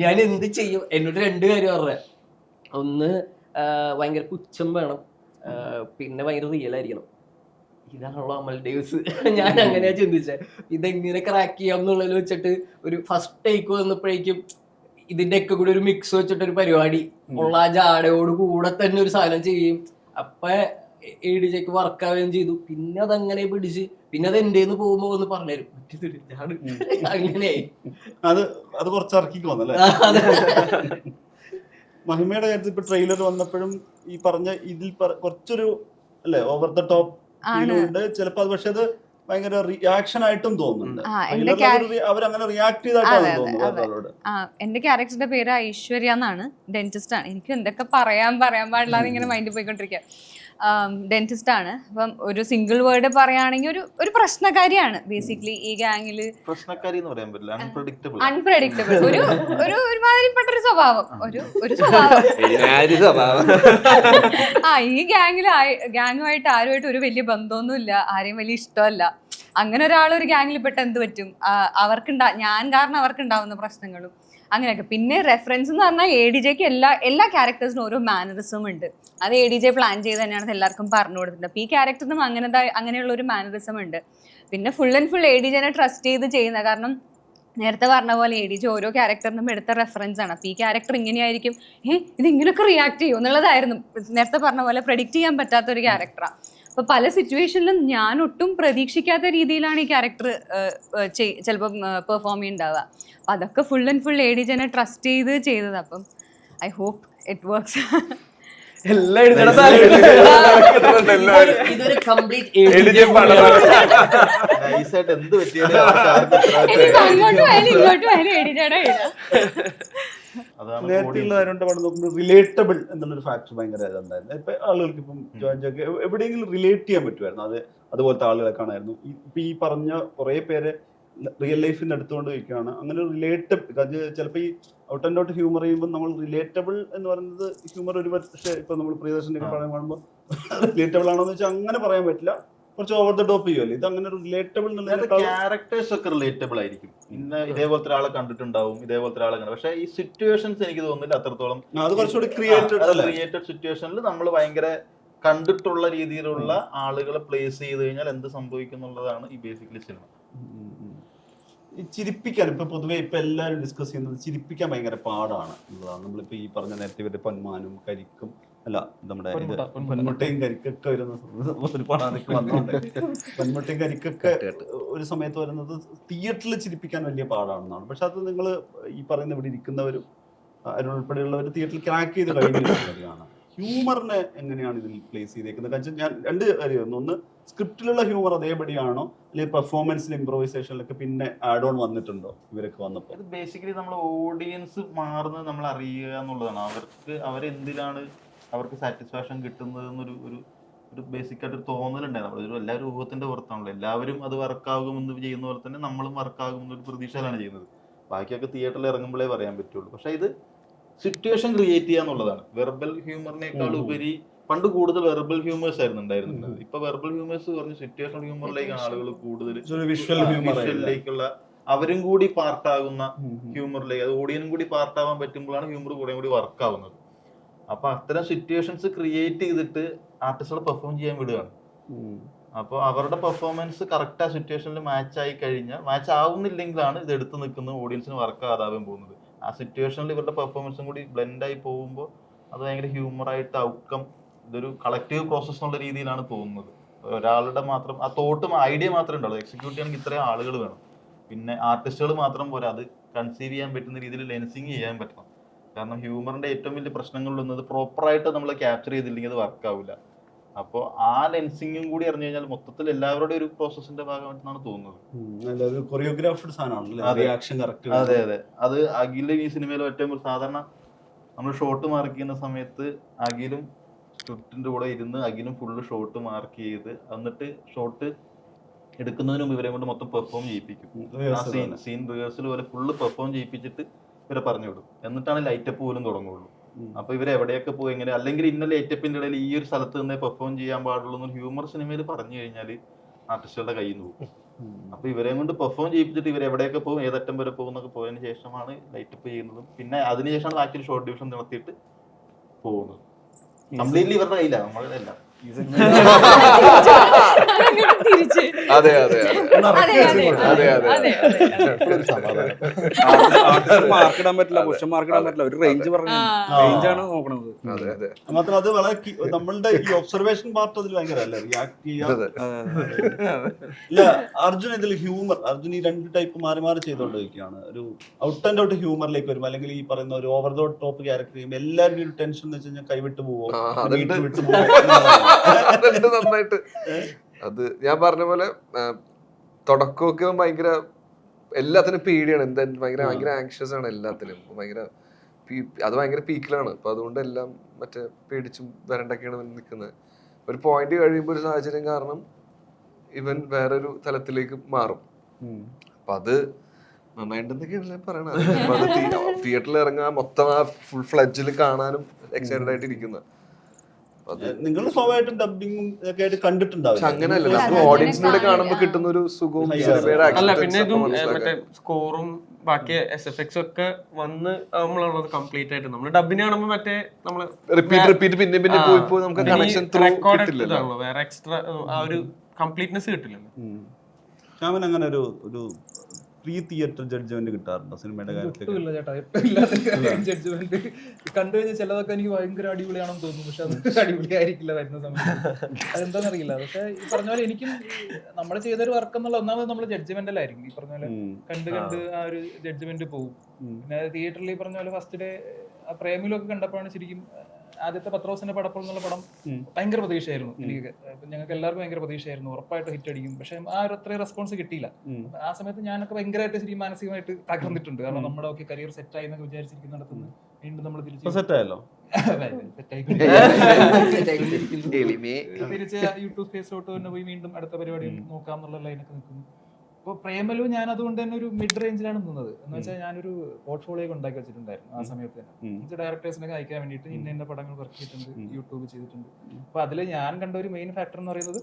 ഞാൻ എന്ത് ചെയ്യും? എന്നോട് 2 കാര്യം പറഞ്ഞ, ഒന്ന് ഭയങ്കര പുച്ഛം വേണം, പിന്നെ ഭയങ്കര റിയൽ ആയിരിക്കണം. ഇതാണല്ലോ അമൽ ഡേവിസ്. ഞാൻ അങ്ങനെയാ ചിന്തിച്ചത്. ഇതെങ്ങനെ ക്രാക്ക് ചെയ്യാം എന്നുള്ളതിൽ വെച്ചിട്ട് ഒരു ഫസ്റ്റ് ടേക്ക് വന്നപ്പോഴേക്കും ഇതിന്റെ ഒക്കെ കൂടി ഒരു മിക്സ് വെച്ചിട്ടൊരു പരിപാടി ഉള്ള ആ ജാടയോട് കൂടെ തന്നെ ഒരു സാധനം ചെയ്യും. അപ്പൊ എഡിജയ്ക്ക് വർക്കാവുകയും ചെയ്തു. പിന്നെ അതങ്ങനെ പിടിച്ച് പിന്നെ അത് എന്റെ പോകുമ്പോ ഒന്ന് പറഞ്ഞുതരും അങ്ങനെയായി. അത് കുറച്ച് ഇറക്കി തോന്നല്ലേ? മഹിമയുടെ കാര്യത്തിൽ ഇപ്പൊ ട്രെയിലർ വന്നപ്പോഴും ഈ പറഞ്ഞ ഇതിൽ കുറച്ചൊരു അല്ലെ ഓവർ ദ ടോപ്പ് ഉണ്ട് ചിലപ്പോ. അത് പക്ഷെ അത് ഭയങ്കര റിയാക്ഷൻ ആയിട്ടും തോന്നുന്നുണ്ട്. അവരങ്ങനെ റിയാക്ട് ചെയ്തായിട്ടാണ് തോന്നുന്നത്. എന്റെ ക്യാരക്ടറിന്റെ പേര് ഐശ്വര്യ എന്നാണ്. ഡെന്റിസ്റ്റ് ആണ്. എനിക്ക് എന്തൊക്കെ പറയാൻ പാടില്ലാതെ ഇങ്ങനെ മൈൻഡിൽ പോയിക്കൊണ്ടിരിക്കുക. ഡെന്റിസ്റ്റ് ആണ്. അപ്പം ഒരു സിംഗിൾ വേർഡ് പറയുകയാണെങ്കിൽ ഒരു പ്രശ്നക്കാരിയാണ് ബേസിക്കലി ഈ ഗാങ്ങില്. അൺപ്രഡിക്റ്റബിൾ ഒരുമാതിരിപ്പെട്ട ഒരു സ്വഭാവം. ഒരു സ്വഭാവം. ഈ ഗാങ്ങുമായിട്ട് ആരുമായിട്ട് ഒരു വലിയ ബന്ധമൊന്നും ഇല്ല, ആരെയും വലിയ ഇഷ്ടമല്ല. അങ്ങനെ ഒരാൾ ഒരു ഗാങ്ങിൽ പെട്ട എന്ത് പറ്റും? ഞാൻ കാരണം അവർക്ക് ഉണ്ടാവുന്ന പ്രശ്നങ്ങളും അങ്ങനെയൊക്കെ. പിന്നെ റെഫറൻസ് എന്ന് പറഞ്ഞാൽ എഡിജയ്ക്ക് എല്ലാ ക്യാരക്ടേഴ്സിനും ഓരോ മാനറിസം ഉണ്ട്. അത് എഡിജെ പ്ലാൻ ചെയ്ത് തന്നെയാണ് എല്ലാവർക്കും പറഞ്ഞു കൊടുത്തിട്ടുണ്ട്. അപ്പോൾ ഈ ക്യാരക്ടറിനും അങ്ങനെയുള്ള ഒരു മാനറിസം ഉണ്ട്. പിന്നെ ഫുൾ ആൻഡ് ഫുൾ എഡിജനെ ട്രസ്റ്റ് ചെയ്ത് ചെയ്യുന്ന, കാരണം നേരത്തെ പറഞ്ഞ പോലെ എഡിജെ ഓരോ ക്യാരക്ടറിനും എടുത്ത റെഫറൻസ് ആണ്. അപ്പോൾ ഈ ക്യാരക്ടർ ഇങ്ങനെയായിരിക്കും, ഇത് ഇങ്ങനെയൊക്കെ റിയാക്ട് ചെയ്യും എന്നുള്ളതായിരുന്നു നേരത്തെ പറഞ്ഞ പോലെ പ്രെഡിക്റ്റ് ചെയ്യാൻ പറ്റാത്ത ഒരു ക്യാരക്ടറാണ്. അപ്പോൾ പല സിറ്റുവേഷനിലും ഞാൻ ഒട്ടും പ്രതീക്ഷിക്കാത്ത രീതിയിലാണ് ഈ ക്യാരക്ടർ ചിലപ്പം പെർഫോം ചെയ്യുന്നുണ്ടാവുക. അപ്പം അതൊക്കെ ഫുൾ ആൻഡ് ഫുൾ എഡിജനെ ട്രസ്റ്റ് ചെയ്ത് ചെയ്തത്. അപ്പം ഐ ഹോപ്പ് ഇറ്റ് വർക്ക്സ്. ഇതൊരു കംപ്ലീറ്റ് നേരത്തെയുള്ള കാര്യമായിട്ട് പടം നോക്കുമ്പോൾ റിലേറ്റബിൾ എന്നുള്ളൊരു ഫാക്ടർ ഭയങ്കര ഇതുണ്ടായിരുന്നു. ഇപ്പൊ ആളുകൾക്ക് ഇപ്പം എവിടെയെങ്കിലും റിലേറ്റ് ചെയ്യാൻ പറ്റുമായിരുന്നു. അതുപോലത്തെ ആളുകളെ കാണായിരുന്നു. ഇപ്പൊ ഈ പറഞ്ഞ കുറെ പേരെ റിയൽ ലൈഫിൽ എടുത്തുകൊണ്ട് വയ്ക്കുകയാണ്. അങ്ങനെ റിലേറ്റബിൾ ചിലപ്പോൾ ഈ ഔട്ട് ആൻഡ് ഔട്ട് ഹ്യൂമർ ചെയ്യുമ്പോൾ നമ്മൾ റിലേറ്റബിൾ എന്ന് പറയുന്നത് ഹ്യൂമർ ഒരു പക്ഷേ ഇപ്പൊ നമ്മൾ പ്രിയദർശന്റെ ഒക്കെ പടം കാണുമ്പോൾ റിലേറ്റബിൾ ആണോന്ന് വെച്ചാൽ അങ്ങനെ പറയാൻ പറ്റില്ല. കുറച്ച് ഓവർ ദ ടോപ്പ് ചെയ്യുമല്ലോ. ഇത് അങ്ങനെ റിലേറ്റബിൾ ക്യാരക്ടേഴ്സ് ഒക്കെ റിലേറ്റബിൾ ആയിരിക്കും. ഇതേപോലത്തെ ഒരാളെ കണ്ടിട്ടുണ്ടാവും, ഇതേപോലത്തെ ഒരാളെ കണ്ടു. പക്ഷെ ഈ സിറ്റുവേഷൻസ് എനിക്ക് തോന്നുന്നില്ല അത്രത്തോളം അത് കുറച്ചുകൂടി ക്രിയേറ്റഡ് സിറ്റുവേഷനിൽ നമ്മൾ ഭയങ്കര കണ്ടിട്ടുള്ള രീതിയിലുള്ള ആളുകളെ പ്ലേസ് ചെയ്ത് കഴിഞ്ഞാൽ എന്ത് സംഭവിക്കും എന്നുള്ളതാണ് ഈ ബേസിക്കലി സിനിമ. ഈ ചിരിപ്പിക്കാൻ ഇപ്പൊ പൊതുവെ ഇപ്പൊ എല്ലാവരും ഡിസ്കസ് ചെയ്യുന്നത് ചിരിപ്പിക്കാൻ ഭയങ്കര പാടാണ് എന്നുള്ളതാണ്. നമ്മളിപ്പോ ഈ പറഞ്ഞ നേരത്തെ ഇവരുടെ പൊന്മാനും കരിക്കും അല്ല നമ്മുടെ ഇത് പൊന്മുട്ടയും കരിക്കൊക്കെ വരുന്ന ഒരുപാട് അതൊക്കെ വന്നോണ്ട് പൊന്മുട്ടയും കരിക്കൊക്കെ ഒരു സമയത്ത് വരുന്നത് തിയേറ്ററിൽ ചിരിപ്പിക്കാൻ വലിയ പാടാണെന്നാണ്. പക്ഷെ അത് നിങ്ങൾ ഈ പറയുന്ന ഇവിടെ ഇരിക്കുന്നവരും അതിനുൾപ്പെടെയുള്ളവർ തിയേറ്ററിൽ ക്രാക്ക് ചെയ്ത് കഴിഞ്ഞിട്ടുള്ളതാണ്. ഹ്യൂമറിനെ എങ്ങനെയാണ് ഇതിൽ പ്ലേസ് ചെയ്തേക്കുന്നത്? കാരണം ഞാൻ രണ്ട് കാര്യം, ഒന്ന് സ്ക്രിപ്റ്റിലുള്ള ഹ്യൂമർ അതേപടിയാണോ, അല്ലെങ്കിൽ പെർഫോമൻസിൽ ഇംപ്രൂവൈസേഷനിലൊക്കെ പിന്നെ ആഡ് ഓൺ വന്നിട്ടുണ്ടോ ഇവരൊക്കെ വന്നപ്പോൾ? ഇത് ബേസിക്കലി നമ്മൾ ഓഡിയൻസ് മാറുന്നത് നമ്മൾ അറിയുക എന്നുള്ളതാണ്. അവരെന്തിനാണ് അവർക്ക് സാറ്റിസ്ഫാക്ഷൻ കിട്ടുന്നത് എന്നൊരു ഒരു ബേസിക് ആയിട്ട് തോന്നലുണ്ടായിരുന്നു. നമ്മളൊരു എല്ലാവരും ഊഹത്തിന്റെ പുറത്താണല്ലോ. എല്ലാവരും അത് വർക്കാകുമെന്ന് ചെയ്യുന്ന പോലെ തന്നെ നമ്മളും വർക്കാകുമെന്നൊരു പ്രതീക്ഷയിലാണ് ചെയ്യുന്നത്. ബാക്കിയൊക്കെ തിയേറ്ററിൽ ഇറങ്ങുമ്പോഴേ പറയാൻ പറ്റുള്ളൂ. പക്ഷെ ഇത് സിറ്റുവേഷൻ ക്രിയേറ്റ് ചെയ്യുക എന്നുള്ളതാണ്. വെർബൽ ഹ്യൂമറിനേക്കാൾ ഉപരി പണ്ട് കൂടുതൽ വെർബൽ ഹ്യൂമേഴ്സ് ആയിരുന്നു ഉണ്ടായിരുന്നത്. ഇപ്പൊ വെർബൽ ഹ്യൂമേഴ്സ് കുറഞ്ഞ് സിറ്റുവേഷൻ ഹ്യൂമറിലേക്കാണ് ആളുകൾ കൂടുതൽ വിഷ്വലിലേക്കുള്ള അവരും കൂടി പാർട്ടാകുന്ന ഹ്യൂമറിലേക്ക്, അത് ഓഡിയൻസും കൂടി പാർട്ടാവാൻ പറ്റുമ്പോഴാണ് ഹ്യൂമർ കുറെ കൂടി വർക്ക് ആവുന്നത്. അപ്പൊ അത്തരം സിറ്റുവേഷൻസ് ക്രിയേറ്റ് ചെയ്തിട്ട് ആർട്ടിസ്റ്റുകൾ പെർഫോം ചെയ്യാൻ വിടുകയാണ്. അപ്പോൾ അവരുടെ പെർഫോമൻസ് കറക്റ്റ് ആ സിറ്റുവേഷനിൽ മാച്ച് ആയി കഴിഞ്ഞാൽ, മാച്ച് ആവുന്നില്ലെങ്കിലാണ് ഇത് എടുത്ത് നിൽക്കുന്നത് ഓഡിയൻസിന് വർക്ക് ആകാൻ പോകുന്നത്. ആ സിറ്റുവേഷനിൽ ഇവരുടെ പെർഫോമൻസും കൂടി ബ്ലെൻഡ് ആയി പോകുമ്പോൾ അത് ഭയങ്കര ഹ്യൂമറായിട്ട് ഔട്ട്കം, ഇതൊരു കളക്റ്റീവ് പ്രോസസ് എന്നുള്ള രീതിയിലാണ് തോന്നുന്നത്. ഒരാളുടെ മാത്രം ആ തോട്ടും ഐഡിയ മാത്രമേ ഉണ്ടാവുള്ളൂ. എക്സിക്യൂട്ട് ചെയ്യണമെങ്കിൽ ഇത്രയും ആളുകൾ വേണം. പിന്നെ ആർട്ടിസ്റ്റുകൾ മാത്രം പോരാ, അത് കൺസീവ് ചെയ്യാൻ പറ്റുന്ന രീതിയിൽ ലെൻസിങ് ചെയ്യാൻ പറ്റണം. കാരണം ഹ്യൂമറിന്റെ ഏറ്റവും വലിയ പ്രശ്നങ്ങളിലൊന്നത് പ്രോപ്പറായിട്ട് നമ്മൾ ക്യാപ്ചർ ചെയ്തില്ലെങ്കിൽ അത് വർക്ക് ആവില്ല. അപ്പോൾ ആ ലെൻസിങ്ങും കൂടി അറിഞ്ഞു കഴിഞ്ഞാൽ മൊത്തത്തിൽ എല്ലാവരുടെയും ഒരു പ്രോസസ്സിന്റെ ഭാഗമായിട്ടാണ് തോന്നുന്നത്. കൊറിയോഗ്രാഫ്ഡ് സാധനമാണ്. അതെ അതെ, അത് അഖിൽ ഈ സിനിമയിൽ ഏറ്റവും സാധാരണ നമ്മൾ ഷോട്ട് മാർക്ക് ചെയ്യുന്ന സമയത്ത് അഖിലും സ്ക്രിപ്റ്റിന്റെ കൂടെ ഇരുന്ന് അഖിലും ഫുള്ള് ഷോട്ട് മാർക്ക് ചെയ്ത് എന്നിട്ട് ഷോട്ട് എടുക്കുന്നതിന് മുമ്പ് ഇവരെ കൊണ്ട് മൊത്തം പെർഫോം ചെയ്യിപ്പിക്കും. ആ സീൻ റിഹേഴ്സൽ പോലെ ഫുള്ള് പെർഫോം ചെയ്യിപ്പിച്ചിട്ട് ഇവരെ പറഞ്ഞു വിടും. എന്നിട്ടാണ് ലൈറ്റപ്പ് പോലും തുടങ്ങുള്ളൂ. അപ്പൊ ഇവർ എവിടെയൊക്കെ പോകും, എങ്ങനെ, അല്ലെങ്കിൽ ഇന്ന ലൈറ്റപ്പിന്റെ ഇടയിൽ ഈ ഒരു സ്ഥലത്ത് നിന്ന് പെർഫോം ചെയ്യാൻ പാടുള്ളൂ എന്ന് ഹ്യൂമർ സിനിമയിൽ പറഞ്ഞു കഴിഞ്ഞാൽ ആർട്ടിസ്റ്റുകളുടെ കയ്യിൽ നിന്ന് പോകും. അപ്പൊ ഇവരെ കൊണ്ട് പെർഫോം ചെയ്യിപ്പിച്ചിട്ട് ഇവർ എവിടെയൊക്കെ പോകും, ഏതറ്റം വരെ പോകും എന്നൊക്കെ പോയതിനു ശേഷമാണ് ലൈറ്റപ്പ് ചെയ്യുന്നതും. പിന്നെ അതിനുശേഷമാണ് ബാക്കി ഷോർട്ട് ഡിവിഷൻ നടത്തിയിട്ട് പോകുന്നത്. കംപ്ലീറ്റ്ലി ഇവരുടെ കയ്യിലാണ്, നമ്മളുടെ അല്ല. അതെ അതെ അതെ അതെ മാർക്കിടാൻ പറ്റില്ല, ക്വസ്റ്റ്യൻ മാർക്കിടാൻ പറ്റില്ല. ഒരു റേഞ്ച് പറഞ്ഞു, റേഞ്ചാണ് നോക്കണത്. മാത്രം അത് വളരെ നമ്മളുടെ ഈ ഒബ്സർവേഷൻ പാർട്ട് അതിൽ ഭയങ്കര അല്ലേ, റിയാക്ട് ചെയ്യാൻ. ഇല്ല, അർജുൻ ഇതിൽ ഹ്യൂമർ, അർജുൻ ഈ രണ്ട് ടൈപ്പ് മാറി മാറി ചെയ്തോണ്ടിരിക്കുകയാണ്. ഒരു ഔട്ട് ആൻഡ് ഔട്ട് ഹ്യൂമറിലേക്ക് വരും, അല്ലെങ്കിൽ ഈ പറയുന്ന ഒരു ഓവർ ദ ടോപ്പ് ക്യാരക്ടർ ചെയ്യുമ്പോൾ എല്ലാവരും ഒരു ടെൻഷൻ എന്ന് വെച്ച് കഴിഞ്ഞാൽ കൈവിട്ട് പോവോ, വിട്ടു പോവോ. നന്നായിട്ട് അത് ഞാൻ പറഞ്ഞ പോലെ തുടക്കമൊക്കെ ഭയങ്കര എല്ലാത്തിനും പേടിയാണ്, എന്താ ഭയങ്കര ഭയങ്കര ആങ്ഷ്യസ് ആണ് എല്ലാത്തിനും, ഭയങ്കര അത് ഭയങ്കര പീക്കിലാണ്. അപ്പൊ അതുകൊണ്ട് എല്ലാം മറ്റേ പേടിച്ചും വരണ്ടൊക്കെയാണ് നിൽക്കുന്നത്. ഒരു പോയിന്റ് കഴിയുമ്പോൾ ഒരു സാഹചര്യം കാരണം ഇവൻ വേറൊരു തലത്തിലേക്ക് മാറും. അപ്പൊ അത് നന്നായിട്ടെന്നൊക്കെയല്ലേ പറയണത്. അപ്പൊ അത് തിയേറ്ററിൽ ഇറങ്ങാൻ മൊത്തം ആ ഫുൾ ഫ്ലഡ്ജിൽ കാണാനും എക്സൈറ്റഡ് ആയിട്ട് ഇരിക്കുന്ന. നിങ്ങൾ സ്വാഭാവികമായിട്ടും ഡബിങ്ങും ഒക്കെ ആയിട്ട് കണ്ടിട്ടുണ്ടാവും. അങ്ങനെയല്ല, ഓഡിയൻസിനോട് കാണുമ്പോൾ കിട്ടുന്ന ഒരു സുഖവും. അല്ല, പിന്നെ ഇതും മറ്റേ സ്കോറും ബാക്കി SFX ഒക്കെ വന്ന് നമ്മളുള്ളത് കംപ്ലീറ്റ് ആയിട്ട് നമ്മൾ ഡബിന് കാണുമ്പോൾ മറ്റേ നമ്മള് റിപ്പീറ്റ് പിന്നെ പിന്നെ പോയി നമുക്ക് കണക്ഷൻ റെക്കോർഡ് വേറെ എക്സ്ട്രാ ആ ഒരു കംപ്ലീറ്റ്നെസ് കിട്ടില്ലല്ലോ. ഞാൻ അങ്ങനെ ഒരു പ്രീ തിയേറ്റർ ജഡ്ജ്മെന്റ് കിട്ടാറുണ്ടോ സിനിമയുടെ കാര്യത്തിൽ? ജഡ്ജ്മെന്റ് കണ്ടു കഴിഞ്ഞാൽ ചിലതൊക്കെ എനിക്ക് ഭയങ്കര അടിപൊളിയാണെന്ന് തോന്നുന്നു, പക്ഷെ അത് അടിപൊളിയായിരിക്കില്ല വരുന്ന സമയത്ത്. അതെന്താണെന്നറിയില്ല. പക്ഷെ ഈ പറഞ്ഞ പോലെ എനിക്കും നമ്മൾ ചെയ്തൊരു വർക്ക് എന്നുള്ള ഒന്നാമത് നമ്മൾ ജഡ്ജ്മെന്റിലായിരിക്കും. ഈ പറഞ്ഞ പോലെ കണ്ട് ആ ഒരു ജഡ്ജ്മെന്റ് പോകും. പിന്നെ തിയേറ്ററിൽ ഈ പറഞ്ഞ പോലെ ഫസ്റ്റ് ഡേ ആ പ്രേമിലൊക്കെ കണ്ടപ്പോഴാണ് ശരിക്കും ആദ്യത്തെ പത്രോസിന്റെ പടപ്പോൾ എന്നുള്ള പടം ഭയങ്കര പ്രതീക്ഷയായിരുന്നു എനിക്ക്. ഞങ്ങൾക്ക് എല്ലാവർക്കും ഭയങ്കര പ്രതീക്ഷയായിരുന്നു, ഉറപ്പായിട്ട് ഹിറ്റ് അടിക്കും. പക്ഷെ ആ ഒരു അത്രയും റെസ്പോൺസ് കിട്ടിയില്ല. ആ സമയത്ത് ഞാനൊക്കെ ഭയങ്കരമായിട്ട് ശരിക്കും മാനസികമായിട്ട് തകർന്നിട്ടുണ്ട്. കാരണം നമ്മുടെ ഒക്കെ കരിയർ സെറ്റ് ആയി എന്നൊക്കെ വിചാരിച്ചിരിക്കുന്നിടത്തുനിന്ന് വീണ്ടും നമ്മൾ തിരിച്ച് തിരിച്ച് യൂട്യൂബ് സ്പേസിലോട്ട് തന്നെ പോയി വീണ്ടും അടുത്ത പരിപാടി നോക്കാം എന്നുള്ള ലൈനൊക്കെ നിൽക്കുന്നു. അപ്പോൾ പ്രേമലു ഞാൻ അതുകൊണ്ട് തന്നെ ഒരു മിഡ് റേഞ്ചിലാണ് നിന്നത്. എന്ന് വെച്ചാൽ ഞാനൊരു പോർട്ട്ഫോളിയോ ഉണ്ടാക്കി വെച്ചിട്ടുണ്ടായിരുന്നു ആ സമയത്ത് തന്നെ. ഡയറക്ടേഴ്സിനൊക്കെ അയക്കാൻ വേണ്ടിയിട്ട് ഇന്ന പടങ്ങൾ വർക്ക് ചെയ്തിട്ടുണ്ട്, യൂട്യൂബ് ചെയ്തിട്ടുണ്ട്. അപ്പോൾ അതിൽ ഞാൻ കണ്ട ഒരു മെയിൻ ഫാക്ടർ എന്ന് പറയുന്നത്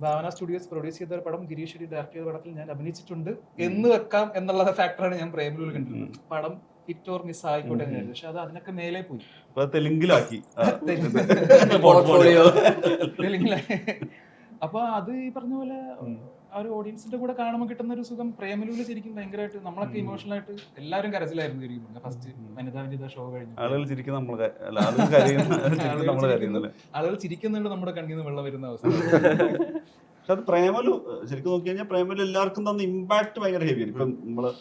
ഭാവന സ്റ്റുഡിയോസ് പ്രൊഡ്യൂസ് ചെയ്ത ഒരു പടം ഗിരീഷ് ഷെട്ടി ഡയറക്ട് ചെയ്ത പടത്തിൽ ഞാൻ അഭിനയിച്ചിട്ടുണ്ട് എന്ന് വെക്കാം എന്നുള്ള ഫാക്ടറാണ് ഞാൻ പ്രേമലുവിൽ കണ്ടിരുന്നത്. പടം ഹിറ്റ് ഓർ മിസ് ആയിക്കോട്ടെ എന്ന്. പക്ഷെ അത് അതിനൊക്കെ മേലെ പോയി, തെലുങ്കിലാക്കി. അപ്പൊ അത് ഈ പറഞ്ഞ പോലെ ആ ഒരു ഓഡിയൻസിന്റെ കൂടെ കാണുമ്പോൾ കിട്ടുന്ന ഒരു സുഖം പ്രേമലൂല് ശരിക്കും ഭയങ്കരമായിട്ട് നമ്മളൊക്കെ ഇമോഷണൽ ആയിട്ട് എല്ലാവരും കരച്ചിലായിരുന്നു ശരിക്കും. ഫസ്റ്റ് വനിതാ വിനിത ഷോ കഴിഞ്ഞു ആളുകൾ ചിരിക്കുന്ന ആളുകൾ ചിരിക്കുന്നുണ്ട്, നമ്മുടെ കണ്ണിൽ നിന്ന് വെള്ളം വരുന്ന അവസ്ഥ. പക്ഷെ അത് പ്രേമലു ശരിക്കും നോക്കി കഴിഞ്ഞാൽ പ്രേമലു എല്ലാവർക്കും തന്ന ഇമ്പാക്ട് ഭയങ്കര ഹെവിയാണ്. ഇപ്പം നമ്മള്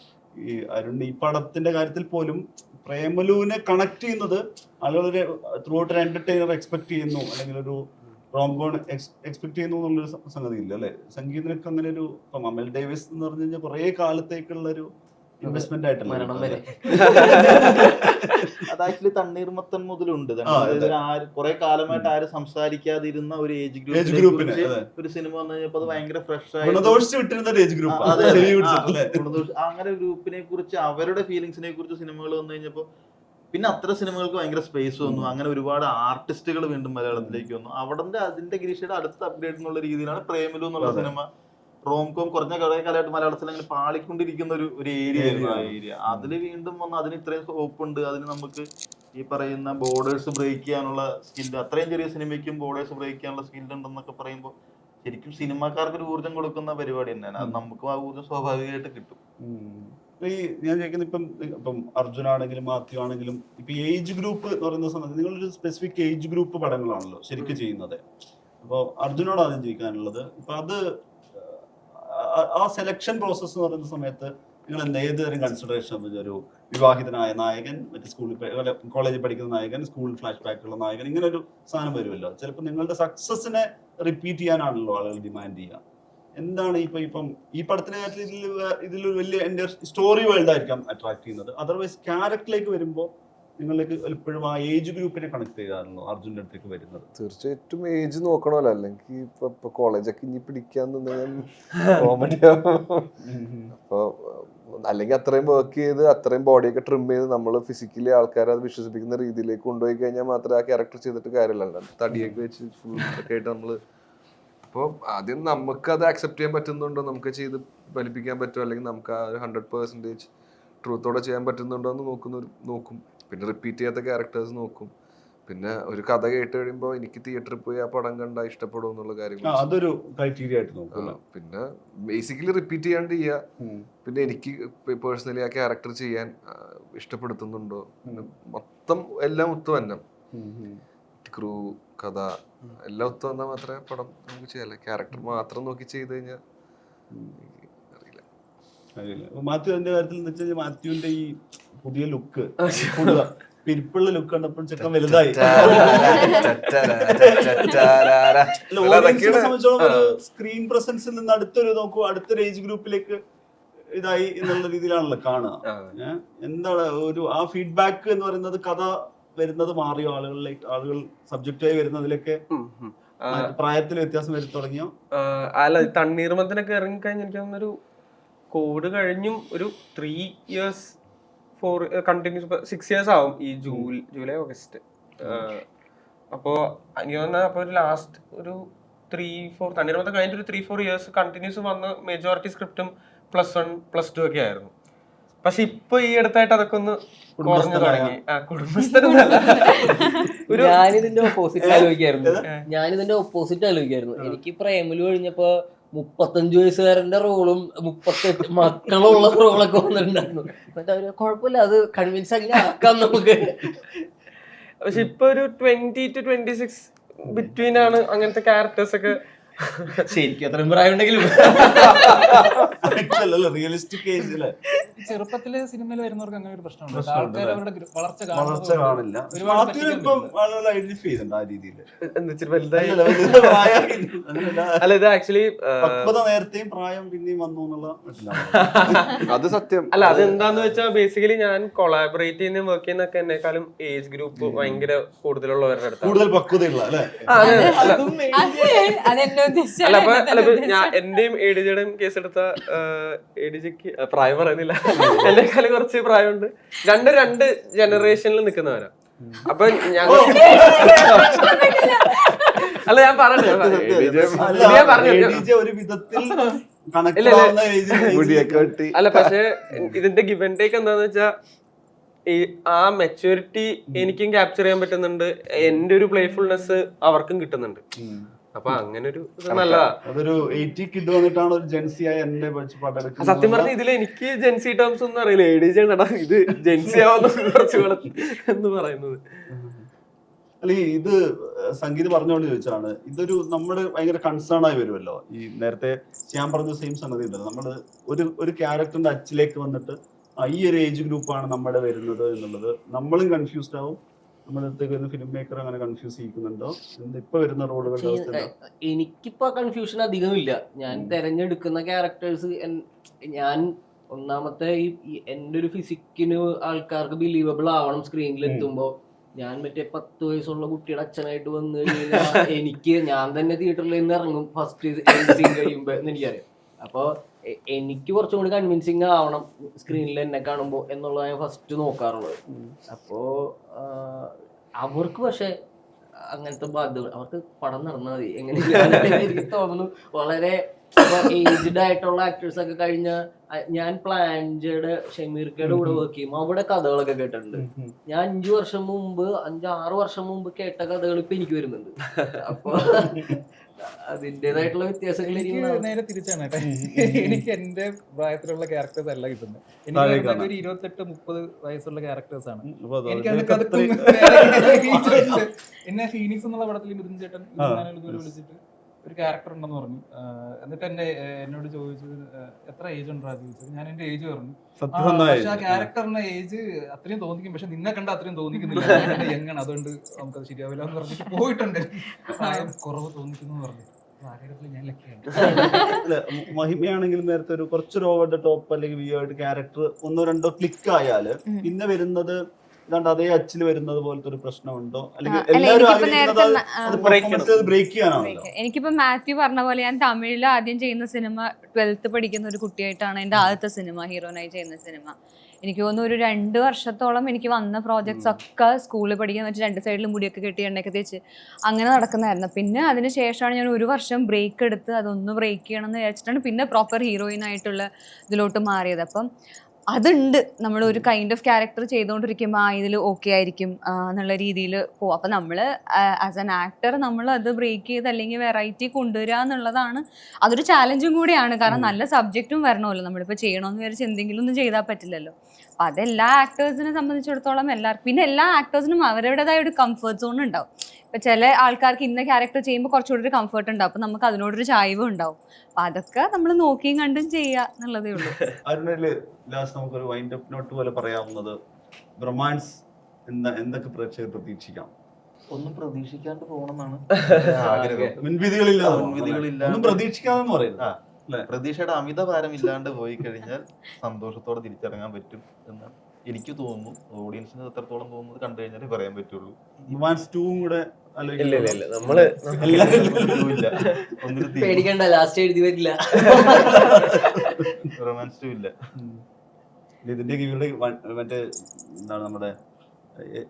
ഈ അരുൺ ഈ പടത്തിന്റെ കാര്യത്തിൽ പോലും പ്രേമലുവിനെ കണക്ട് ചെയ്യുന്നത് ആളുകൾ ത്രൂ ഔട്ട് ഒരു എന്റർടൈനർ എക്സ്പെക്ട് ചെയ്യുന്നു, അല്ലെങ്കിൽ ഒരു റോംകോൺ എക്സ്പെക്ട് ചെയ്യുന്നു എന്നുള്ളൊരു സംഗതി ഇല്ല അല്ലെ? സംഗീതത്തിനൊക്കെ അങ്ങനെ ഒരു ഇപ്പം അമൽ ഡേവിസ് എന്ന് പറഞ്ഞു കഴിഞ്ഞാൽ കുറെ കാലത്തേക്കുള്ള ഒരു ഇൻവെസ്റ്റ്മെന്റ് ആയിട്ടല്ല. അത് ആക്ച്വലി തണ്ണീർമത്തൻ മുതലുണ്ട്. കുറെ കാലമായിട്ട് ആരും സംസാരിക്കാതിരുന്ന ഒരു ഏജ് ഗ്രൂപ്പിനെ ഒരു സിനിമ വന്നു കഴിഞ്ഞപ്പോ അത് ഭയങ്കര ഫ്രഷ് ആയി അങ്ങനെ ഗ്രൂപ്പിനെ കുറിച്ച് അവരുടെ ഫീലിങ്സിനെ കുറിച്ച് സിനിമകൾ വന്നു കഴിഞ്ഞപ്പോ പിന്നെ അത്തരം സിനിമകൾക്ക് ഭയങ്കര സ്പേസ് വന്നു. അങ്ങനെ ഒരുപാട് ആർട്ടിസ്റ്റുകൾ വീണ്ടും മലയാളത്തിലേക്ക് വന്നു. അവിടെ അതിന്റെ ഗിരീഷയുടെ അടുത്ത അപ്ഗ്രേഡ് എന്നുള്ള രീതിയിലാണ് പ്രേമലു എന്നുള്ള സിനിമ റോംകോം കുറഞ്ഞ കുറെ കാലമായിട്ട് മലയാളത്തിൽ അങ്ങനെ പാളിക്കൊണ്ടിരിക്കുന്ന ഒരു ഏരിയ ആയിരുന്നു ആ ഏരിയ. അതില് വീണ്ടും വന്ന് അതിന് ഇത്രയും സ്കോപ്പ് ഉണ്ട്. അതിന് നമുക്ക് ഈ പറയുന്ന ബോർഡേഴ്സ് ബ്രേക്ക് ചെയ്യാനുള്ള സ്കില്ല്, അത്രയും ചെറിയ സിനിമയ്ക്കും ബോർഡേഴ്സ് ബ്രേക്ക് ചെയ്യാനുള്ള സ്കില്ല് ഉണ്ടെന്നൊക്കെ പറയുമ്പോൾ ശരിക്കും സിനിമാക്കാർക്ക് ഒരു ഊർജ്ജം കൊടുക്കുന്ന പരിപാടി തന്നെയാണ്. അത് നമുക്കും ആ ഊർജ്ജം സ്വാഭാവികമായിട്ട് കിട്ടും. ഈ ഞാൻ ചോദിക്കുന്നത് ഇപ്പം അർജുൻ ആണെങ്കിലും മാത്യു ആണെങ്കിലും ഇപ്പൊ ഏജ് ഗ്രൂപ്പ് എന്ന് പറയുന്ന സമയത്ത് നിങ്ങളൊരു സ്പെസിഫിക് ഏജ് ഗ്രൂപ്പ് പടങ്ങളാണല്ലോ ശരിക്കും ചെയ്യുന്നത്. അപ്പോൾ അർജുനോട് ആദ്യം ചോദിക്കാനുള്ളത്, ഇപ്പൊ അത് ആ സെലക്ഷൻ പ്രോസസ് എന്ന് പറയുന്ന സമയത്ത് നിങ്ങൾ ഏത് തരം കൺസിഡറേഷൻ, ഒരു വിവാഹിതനായ നായകൻ, മറ്റേ സ്കൂളിൽ കോളേജിൽ പഠിക്കുന്ന നായകൻ, സ്കൂളിൽ ഫ്ലാഷ് ബാക്കുള്ള നായകൻ, ഇങ്ങനെ ഒരു സാധനം വരുമല്ലോ. ചിലപ്പോൾ നിങ്ങളുടെ സക്സസിനെ റിപ്പീറ്റ് ചെയ്യാനാണല്ലോ ആളുകൾ ഡിമാൻഡ് ചെയ്യുക. എന്താണ് ഇപ്പം ഈ പടത്തിന്റെ കാര്യത്തിൽ ഇതിലൊരു വലിയ എൻ്റെ സ്റ്റോറി വേൾഡ് ആയിരിക്കാം അട്രാക്ട് ചെയ്യുന്നത്. അതർവൈസ് ക്യാരക്ടറിലേക്ക് വരുമ്പോൾ നിങ്ങളിലേക്ക് എപ്പോഴും ആ ഏജ് ഗ്രൂപ്പിനെ കണക്ട് ചെയ്താണല്ലോ അർജുൻ്റെ അടുത്തേക്ക് വരുന്നത്. തീർച്ചയായിട്ടും ഏജ് നോക്കണമല്ലോ, അല്ലെങ്കിൽ ഇപ്പൊ കോളേജൊക്കെ ഇനി പിടിക്കാന്ന് കോമഡി അപ്പൊ അല്ലെങ്കിൽ അത്രയും വർക്ക് ചെയ്ത് അത്രയും ബോഡിയൊക്കെ ട്രിം ചെയ്ത് നമ്മൾ ഫിസിക്കലി ആൾക്കാരെ അത് വിശ്വസിപ്പിക്കുന്ന രീതിയിലേക്ക് കൊണ്ടുപോയി കഴിഞ്ഞാൽ മാത്രമേ ആ ക്യാരക്ടർ ചെയ്തിട്ട് കാര്യമില്ല. തടിയൊക്കെ വെച്ച് ഒക്കെ ആയിട്ട് നമ്മള് അപ്പോൾ ആദ്യം നമുക്ക് അത് അക്സെപ്റ്റ് ചെയ്യാൻ പറ്റുന്നുണ്ടോ, നമുക്ക് ചെയ്ത് ഫലിപ്പിക്കാൻ പറ്റുമോ, അല്ലെങ്കിൽ നമുക്ക് ആ ഒരു 100% ട്രൂത്തോടെ ചെയ്യാൻ പറ്റുന്നുണ്ടോ എന്ന് നോക്കും. പിന്നെ റിപ്പീറ്റ് ചെയ്യാത്ത ക്യാരക്ടേഴ്സ് നോക്കും. പിന്നെ ഒരു കഥ കേട്ട് കഴിയുമ്പോൾ എനിക്ക് തിയേറ്ററിൽ പോയി ആ പടം കണ്ടാൽ ഇഷ്ടപ്പെടും എന്നുള്ള കാര്യങ്ങൾ അതൊരു ക്രൈറ്റീരിയ ആയിട്ട് നോക്കും. പിന്നെ ബേസിക്കലി റിപ്പീറ്റ് ചെയ്യാണ്ട് ചെയ്യുക. പിന്നെ എനിക്ക് പേഴ്സണലി ആ ക്യാരക്ടർ ചെയ്യാൻ ഇഷ്ടപ്പെടുത്തുന്നുണ്ടോ, മൊത്തം എല്ലാം ഒത്തു തന്നെ, ക്രൂ, കഥ എല്ലാം ഒത്തു വന്നാൽ മാത്രമേ പടം നമുക്ക് ചെയ്യാല്ലേ. ക്യാരക്ടർ മാത്രം നോക്കി ചെയ്ത് കഴിഞ്ഞാൽ അറിയില്ല. മാത്യുവിന്റെ കാര്യത്തിൽ എന്ന് വെച്ചാൽ മാത്യുവിന്റെ ഈ പുതിയ ലുക്ക്, പിരിപ്പുള്ള ലുക്ക് കണ്ടപ്പോൾ ചെക്കൻ വലുതായി. സ്ക്രീൻ പ്രസൻസിൽ നിന്ന് അടുത്തൊരു നോക്കൂ, അടുത്തൊരു ഏജ് ഗ്രൂപ്പിലേക്ക് ഇതായി എന്നുള്ള രീതിയിലാണല്ലോ കാണുക. എന്താണ് ഒരു ആ ഫീഡ്ബാക്ക് എന്ന് പറയുന്നത്? കഥ വരുന്നത് മാറിയോ? ആളുകൾ സബ്ജക്റ്റായി വരുന്നതിലൊക്കെ പ്രായത്തിൽ വ്യത്യാസം വരും തുടങ്ങിയോ? അല്ല, തണ്ണീർമത്തിനൊക്കെ ഇറങ്ങിക്കഴിഞ്ഞ എനിക്ക് തോന്നുന്നൊരു കോവിഡ് കഴിഞ്ഞും ഒരു 3 years 4 കണ്ടിന്യൂസ് 6 years ആവും ഈ ജൂലൈ ഓഗസ്റ്റ്. അപ്പോൾ എനിക്ക് തോന്നുന്നത് അപ്പോൾ ഒരു ലാസ്റ്റ് ഒരു 3-4 തണ്ണീർമത്തം കഴിഞ്ഞിട്ട് ഒരു 3-4 years കണ്ടിന്യൂസ് വന്ന് മെജോറിറ്റി സ്ക്രിപ്റ്റും +1 +2 ഒക്കെ ആയിരുന്നു. പക്ഷെ ഇപ്പൊ ഈ അടുത്തായിട്ട് അതൊക്കെ ഒന്ന് കുറഞ്ഞു തുടങ്ങി. കുടുംബസ്ഥരല്ല, ഞാനിതിന്റെ ഓപ്പോസിറ്റ് ആലോചിക്കായിരുന്നു. എനിക്ക് പ്രേമലു കഴിഞ്ഞപ്പോ 35 വയസ്സുകാരന്റെ റോളും 38 മക്കളുള്ള റോളൊക്കെ വന്നിട്ടുണ്ടായിരുന്നു. എന്നിട്ട് അവര് കുഴപ്പമില്ല, അത് കൺവിൻസ് ആക്കി ആക്കാം നമുക്ക്. പക്ഷെ ഇപ്പൊ ഒരു 20 to 26 ബിറ്റ്വീൻ ആണ് അങ്ങനത്തെ ക്യാരക്ടേഴ്സ് ഒക്കെ. ശരിക്കും അത്രയും പ്രായം ഉണ്ടെങ്കിലും റിയലിസ്റ്റിക് ഏജില് ചെറുപ്പത്തിലെ സിനിമയിൽ വരുന്നവർക്ക് അങ്ങനെ ഒരു പ്രശ്നമുണ്ട്. ആൾക്കാർ അവരുടെ വളർച്ച കാണില്ല. അല്ല, ഇത് ആക്ച്വലി നേരത്തെയും പ്രായം പിന്നെയും വന്നു എന്നുള്ള അത് സത്യം. അല്ല, അതെന്താന്ന് വെച്ചാൽ ബേസിക്കലി ഞാൻ കൊളാബറേറ്റ് ചെയ്യുന്ന വർക്ക് ചെയ്യുന്നൊക്കെ എന്നെക്കാളും ഏജ് ഗ്രൂപ്പ് ഭയങ്കര കൂടുതലുള്ളവരുടെ അടുത്ത് കൂടുതൽ പക്വതയുള്ള അല്ലെ? അതെന്നോട് അല്ല അപ്പൊ ഞാൻ എന്റെയും എഡിജയുടെയും കേസെടുത്ത എഡിജയ്ക്ക് പ്രായം പറയുന്നില്ല, എന്നെക്കാളും കുറച്ച് പ്രായമുണ്ട്. രണ്ട് ജനറേഷനിൽ നിൽക്കുന്നവരാ. അപ്പൊ ഞങ്ങൾ അല്ല ഞാൻ പറഞ്ഞു ഒരു വിധത്തിൽ അല്ല, പക്ഷെ ഇതിന്റെ ഗിവ് ആൻഡ് ടേക്ക് എന്താന്ന് വെച്ചാ ഈ ആ മെച്യൂരിറ്റി എനിക്കും ക്യാപ്ചർ ചെയ്യാൻ പറ്റുന്നുണ്ട്, എന്റെ ഒരു പ്ലേഫുൾനെസ് അവർക്കും കിട്ടുന്നുണ്ട്. അപ്പൊ അങ്ങനെ ഒരു നല്ലതാ. അതൊരു 80 കിഡ് വന്നിട്ടാണ് ഒരു ജെൻസിയായ എന്നെ പടം. സത്യം പറഞ്ഞ ഇതിൽ എനിക്ക് ജെൻസി ടേംസ് ഒന്നും അറിയില്ല. എഡിജി ഇത് ജെൻസി ആവുന്ന കുറച്ചുകൂടെ എന്ന് പറയുന്നത്. അല്ല ഇത് സംഗീത് പറഞ്ഞുകൊണ്ട് ചോദിച്ചാണ്, ഇതൊരു നമ്മുടെ ഭയങ്കര കൺസേൺ ആയി വരുമല്ലോ. ഈ നേരത്തെ ഞാൻ പറഞ്ഞ സെയിം സംഗതി ഉണ്ടല്ലോ, നമ്മള് ഒരു ക്യാരക്ടറിന്റെ അച്ചിലേക്ക് വന്നിട്ട് ഈ ഒരു ഏജ് ഗ്രൂപ്പാണ് നമ്മുടെ വരുന്നത് എന്നുള്ളത് നമ്മളും കൺഫ്യൂസ്ഡ് ആവും. നമ്മുടെ അടുത്തേക്ക് വരുന്ന ഫിലിം മേക്കർ അങ്ങനെ കൺഫ്യൂസ് ചെയ്യിക്കുന്നുണ്ടോ? ഇപ്പൊ വരുന്ന റോളുകളുടെ അവസ്ഥ? എനിക്കിപ്പോ കൺഫ്യൂഷൻ അധികമില്ല. ഞാൻ തെരഞ്ഞെടുക്കുന്ന ക്യാരക്ടേഴ്സ് ഞാൻ ഒന്നാമത്തെ എന്റെ ഒരു ഫിസിക്കിന് ആൾക്കാർക്ക് ബിലീവബിൾ ആവണം. സ്ക്രീനിൽ എത്തുമ്പോ ഞാൻ മറ്റേ 10 വയസ്സുള്ള കുട്ടിയുടെ അച്ഛനായിട്ട് വന്നു കഴിഞ്ഞാൽ ഞാൻ തന്നെ തിയേറ്ററിൽ നിന്ന് ഇറങ്ങും ഫസ്റ്റ് സീൻ കഴിയുമ്പോ എന്ന് എനിക്കറിയാം. അപ്പൊ എനിക്ക് കുറച്ചും കൂടി കൺവിൻസിങ് ആവണം സ്ക്രീനിൽ എന്നെ കാണുമ്പോൾ എന്നുള്ളത് ഞാൻ ഫസ്റ്റ് നോക്കാറുള്ളത്. അപ്പോ അവർക്ക് പക്ഷെ അങ്ങനത്തെ ബാധ്യത, അവർക്ക് പടം നടന്നാൽ മതി എങ്ങനെയാണ് എനിക്ക് തോന്നുന്നു. വളരെ ഏജ്ഡ് ആയിട്ടുള്ള ആക്ടേഴ്സ് ഒക്കെ കഴിഞ്ഞ ഞാൻ പ്ലാൻജയുടെ ഷമീർക്കയുടെ കൂടെ വർക്ക് ചെയ്യും. അവിടെ കഥകളൊക്കെ കേട്ടിട്ടുണ്ട്. ഞാൻ 5-6 വർഷം മുമ്പ് കേട്ട കഥകൾ ഇപ്പൊ എനിക്ക് വരുന്നുണ്ട്. അപ്പൊ അതിന്റേതായിട്ടുള്ള വ്യത്യാസങ്ങൾ എനിക്ക് നേരെ തിരിച്ചാണ് കേട്ടോ. എനിക്ക് എന്റെ പ്രായത്തിലുള്ള ക്യാരക്ടേഴ്സ് അല്ല കിട്ടുന്നത്. എനിക്ക് ഒരു 28-30 വയസ്സുള്ള ക്യാരക്ടേഴ്സ് ആണ്. എന്നെ ഫീനിക്സ് എന്നുള്ള പടത്തിൽ മിഥുൻ ചേട്ടൻ വിളിച്ചിട്ട് ഒരു ക്യാരക്ടർ ഉണ്ടെന്ന് പറഞ്ഞു. എന്നിട്ട് എന്നോട് ചോദിച്ചു എത്ര ഏജ് ഉണ്ടോ ചോദിച്ചത്. ഞാൻ എന്റെ ഏജ് പറഞ്ഞു. പക്ഷെ ആ ക്യാരക്ടറിന്റെ ഏജ് അത്രയും തോന്നിക്കും, പക്ഷെ നിന്നെ കണ്ട അത്രയും തോന്നിക്കുന്നില്ല, എങ്ങനെ, അതുകൊണ്ട് നമുക്കത് ശരിയാവില്ല എന്ന് പറഞ്ഞിട്ട് പോയിട്ടുണ്ട്. പ്രായം കുറവ് തോന്നിക്കുന്നു പറഞ്ഞു. മഹിമയാണെങ്കിലും നേരത്തെ ഒരു കുറച്ചൊരു ഓവർ ദ ടോപ്പ് അല്ലെങ്കിൽ വിയേർഡ് ക്യാരക്ടർ 1-2 ക്ലിക്ക് ആയാല് പിന്നെ വരുന്നത് ഇതാണ്ട് അതേ അച്ചിൽ വരുന്നത് പോലത്തെ ഒരു പ്രശ്നമുണ്ടോ? അല്ലെങ്കിൽ ബ്രേക്ക് ചെയ്യാനാണല്ലോ. എനിക്കിപ്പോ മാത്യു പറഞ്ഞ പോലെ ഞാൻ തമിഴിൽ ആദ്യം ചെയ്യുന്ന സിനിമ 12th പഠിക്കുന്ന ഒരു കുട്ടിയായിട്ടാണ് എന്റെ ആദ്യത്തെ സിനിമ, ഹീറോനായി ചെയ്യുന്ന സിനിമ. എനിക്ക് തോന്നുന്നു ഒരു 2 വർഷത്തോളം എനിക്ക് വന്ന പ്രോജക്ട്സ് ഒക്കെ സ്കൂളിൽ പഠിക്കാൻ വെച്ച് 2 സൈഡിലും മുടിയൊക്കെ കെട്ടി എണ്ണയൊക്കെ തേച്ച് അങ്ങനെ നടക്കുന്നതായിരുന്നു. പിന്നെ അതിന് ശേഷമാണ് ഞാൻ 1 വർഷം ബ്രേക്ക് എടുത്ത് അതൊന്ന് ബ്രേക്ക് ചെയ്യണം എന്ന് വിചാരിച്ചിട്ടാണ് പിന്നെ പ്രോപ്പർ ഹീറോയിൻ ആയിട്ടുള്ള ഇതിലോട്ട് മാറിയത്. അപ്പം അതുണ്ട്, നമ്മൾ ഒരു കൈൻഡ് ഓഫ് ക്യാരക്ടർ ചെയ്തുകൊണ്ടിരിക്കുമ്പോൾ ഇതിൽ ഓക്കെ ആയിരിക്കും എന്നുള്ള രീതിയിൽ പോകും. അപ്പം നമ്മൾ ആസ് ആൻ ആക്ടർ നമ്മൾ അത് ബ്രേക്ക് ചെയ്ത് അല്ലെങ്കിൽ വെറൈറ്റി കൊണ്ടുവരിക എന്നുള്ളതാണ്. അതൊരു ചാലഞ്ചും കൂടിയാണ്, കാരണം നല്ല സബ്ജക്റ്റും വരണമല്ലോ. നമ്മളിപ്പോൾ ചെയ്യണമെന്ന് വിചാരിച്ച് എന്തെങ്കിലും ഒന്നും ചെയ്താൽ പറ്റില്ലല്ലോ. അപ്പം അതെല്ലാ ആക്ടേഴ്സിനെ സംബന്ധിച്ചിടത്തോളം എല്ലാവർക്കും, പിന്നെ എല്ലാ ആക്ടേഴ്സിനും അവരുടേതായ ഒരു കംഫർട്ട് സോൺ ഉണ്ടാവും. ഇപ്പം ചില ആൾക്കാർക്ക് ഇന്ന ക്യാരക്ടർ ചെയ്യുമ്പോൾ കുറച്ചുകൂടി ഒരു കംഫർട്ട് ഉണ്ടാവും, അപ്പം നമുക്ക് അതിനോടൊരു ചായ്വ് ഉണ്ടാവും. അപ്പം അതൊക്കെ നമ്മൾ നോക്കിയും കണ്ടും ചെയ്യുക എന്നുള്ളതേ ഉള്ളൂ. ലാസ്റ്റ് നമുക്കൊരു വൈൻഡ് അപ്പ് നോട്ട് പോലെ പറയാവുന്നത്, ബ്രഹ്മാൻസ് എന്തൊക്കെ പ്രേക്ഷകർ പ്രതീക്ഷിക്കാം? ഒന്നും പ്രതീക്ഷിക്കാണ്ട് പോകണമെന്നാണ് മുൻവിധികളില്ലാതെ പ്രതീക്ഷിക്കാമെന്ന് പറയുന്നത്. പ്രതീക്ഷയുടെ അമിത ഭാരം ഇല്ലാണ്ട് പോയി കഴിഞ്ഞാൽ സന്തോഷത്തോടെ തിരിച്ചിറങ്ങാൻ പറ്റും എന്നാണ് എനിക്ക് തോന്നുന്നു. ഓഡിയൻസിന് എത്രത്തോളം തോന്നുന്നത് കണ്ടു കഴിഞ്ഞാലേ പറയാൻ പറ്റുള്ളൂ. പേടിക്കണ്ട, ലാസ്റ്റ് എഴുതി വരില്ല. റൊമാൻസ് 2 ഇല്ല. ഇതിന്റെ ഇവരുടെ മറ്റേ എന്താണ് നമ്മുടെ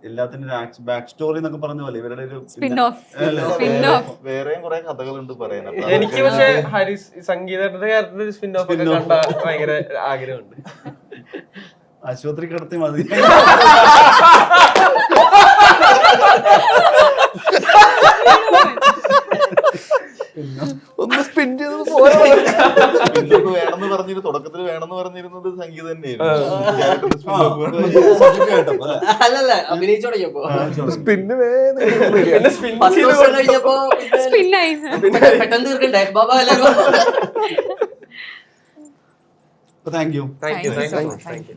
എല്ലാത്തിനും ബാക്ക് സ്റ്റോറി എന്നൊക്കെ പറഞ്ഞ പോലെ ഇവരുടെ ഒരു വേറെയും കുറെ കഥകളുണ്ട് പറയാൻ. എനിക്ക് പക്ഷേ സംഗീതത്തിന്റെ കാര്യത്തിൽ സ്പിൻ ഓഫ് ഒക്കെ കണ്ട ഭയങ്കര ആഗ്രഹമുണ്ട്. ആശുപത്രി കിടത്തി മതി. ഒന്ന് സ്പിൻ ചെയ്ത് വേണമെന്ന് പറഞ്ഞിരുന്നു, തുടക്കത്തിൽ വേണമെന്ന് പറഞ്ഞിരുന്നത് സംഗീതം തന്നെയായിരുന്നു. അല്ലല്ല, അഭിനയിച്ചു തുടങ്ങിയപ്പോ സ്പിന്ന് പെട്ടെന്ന് തീർക്കണ്ടേ ബാബാ. Thank you. Thank U.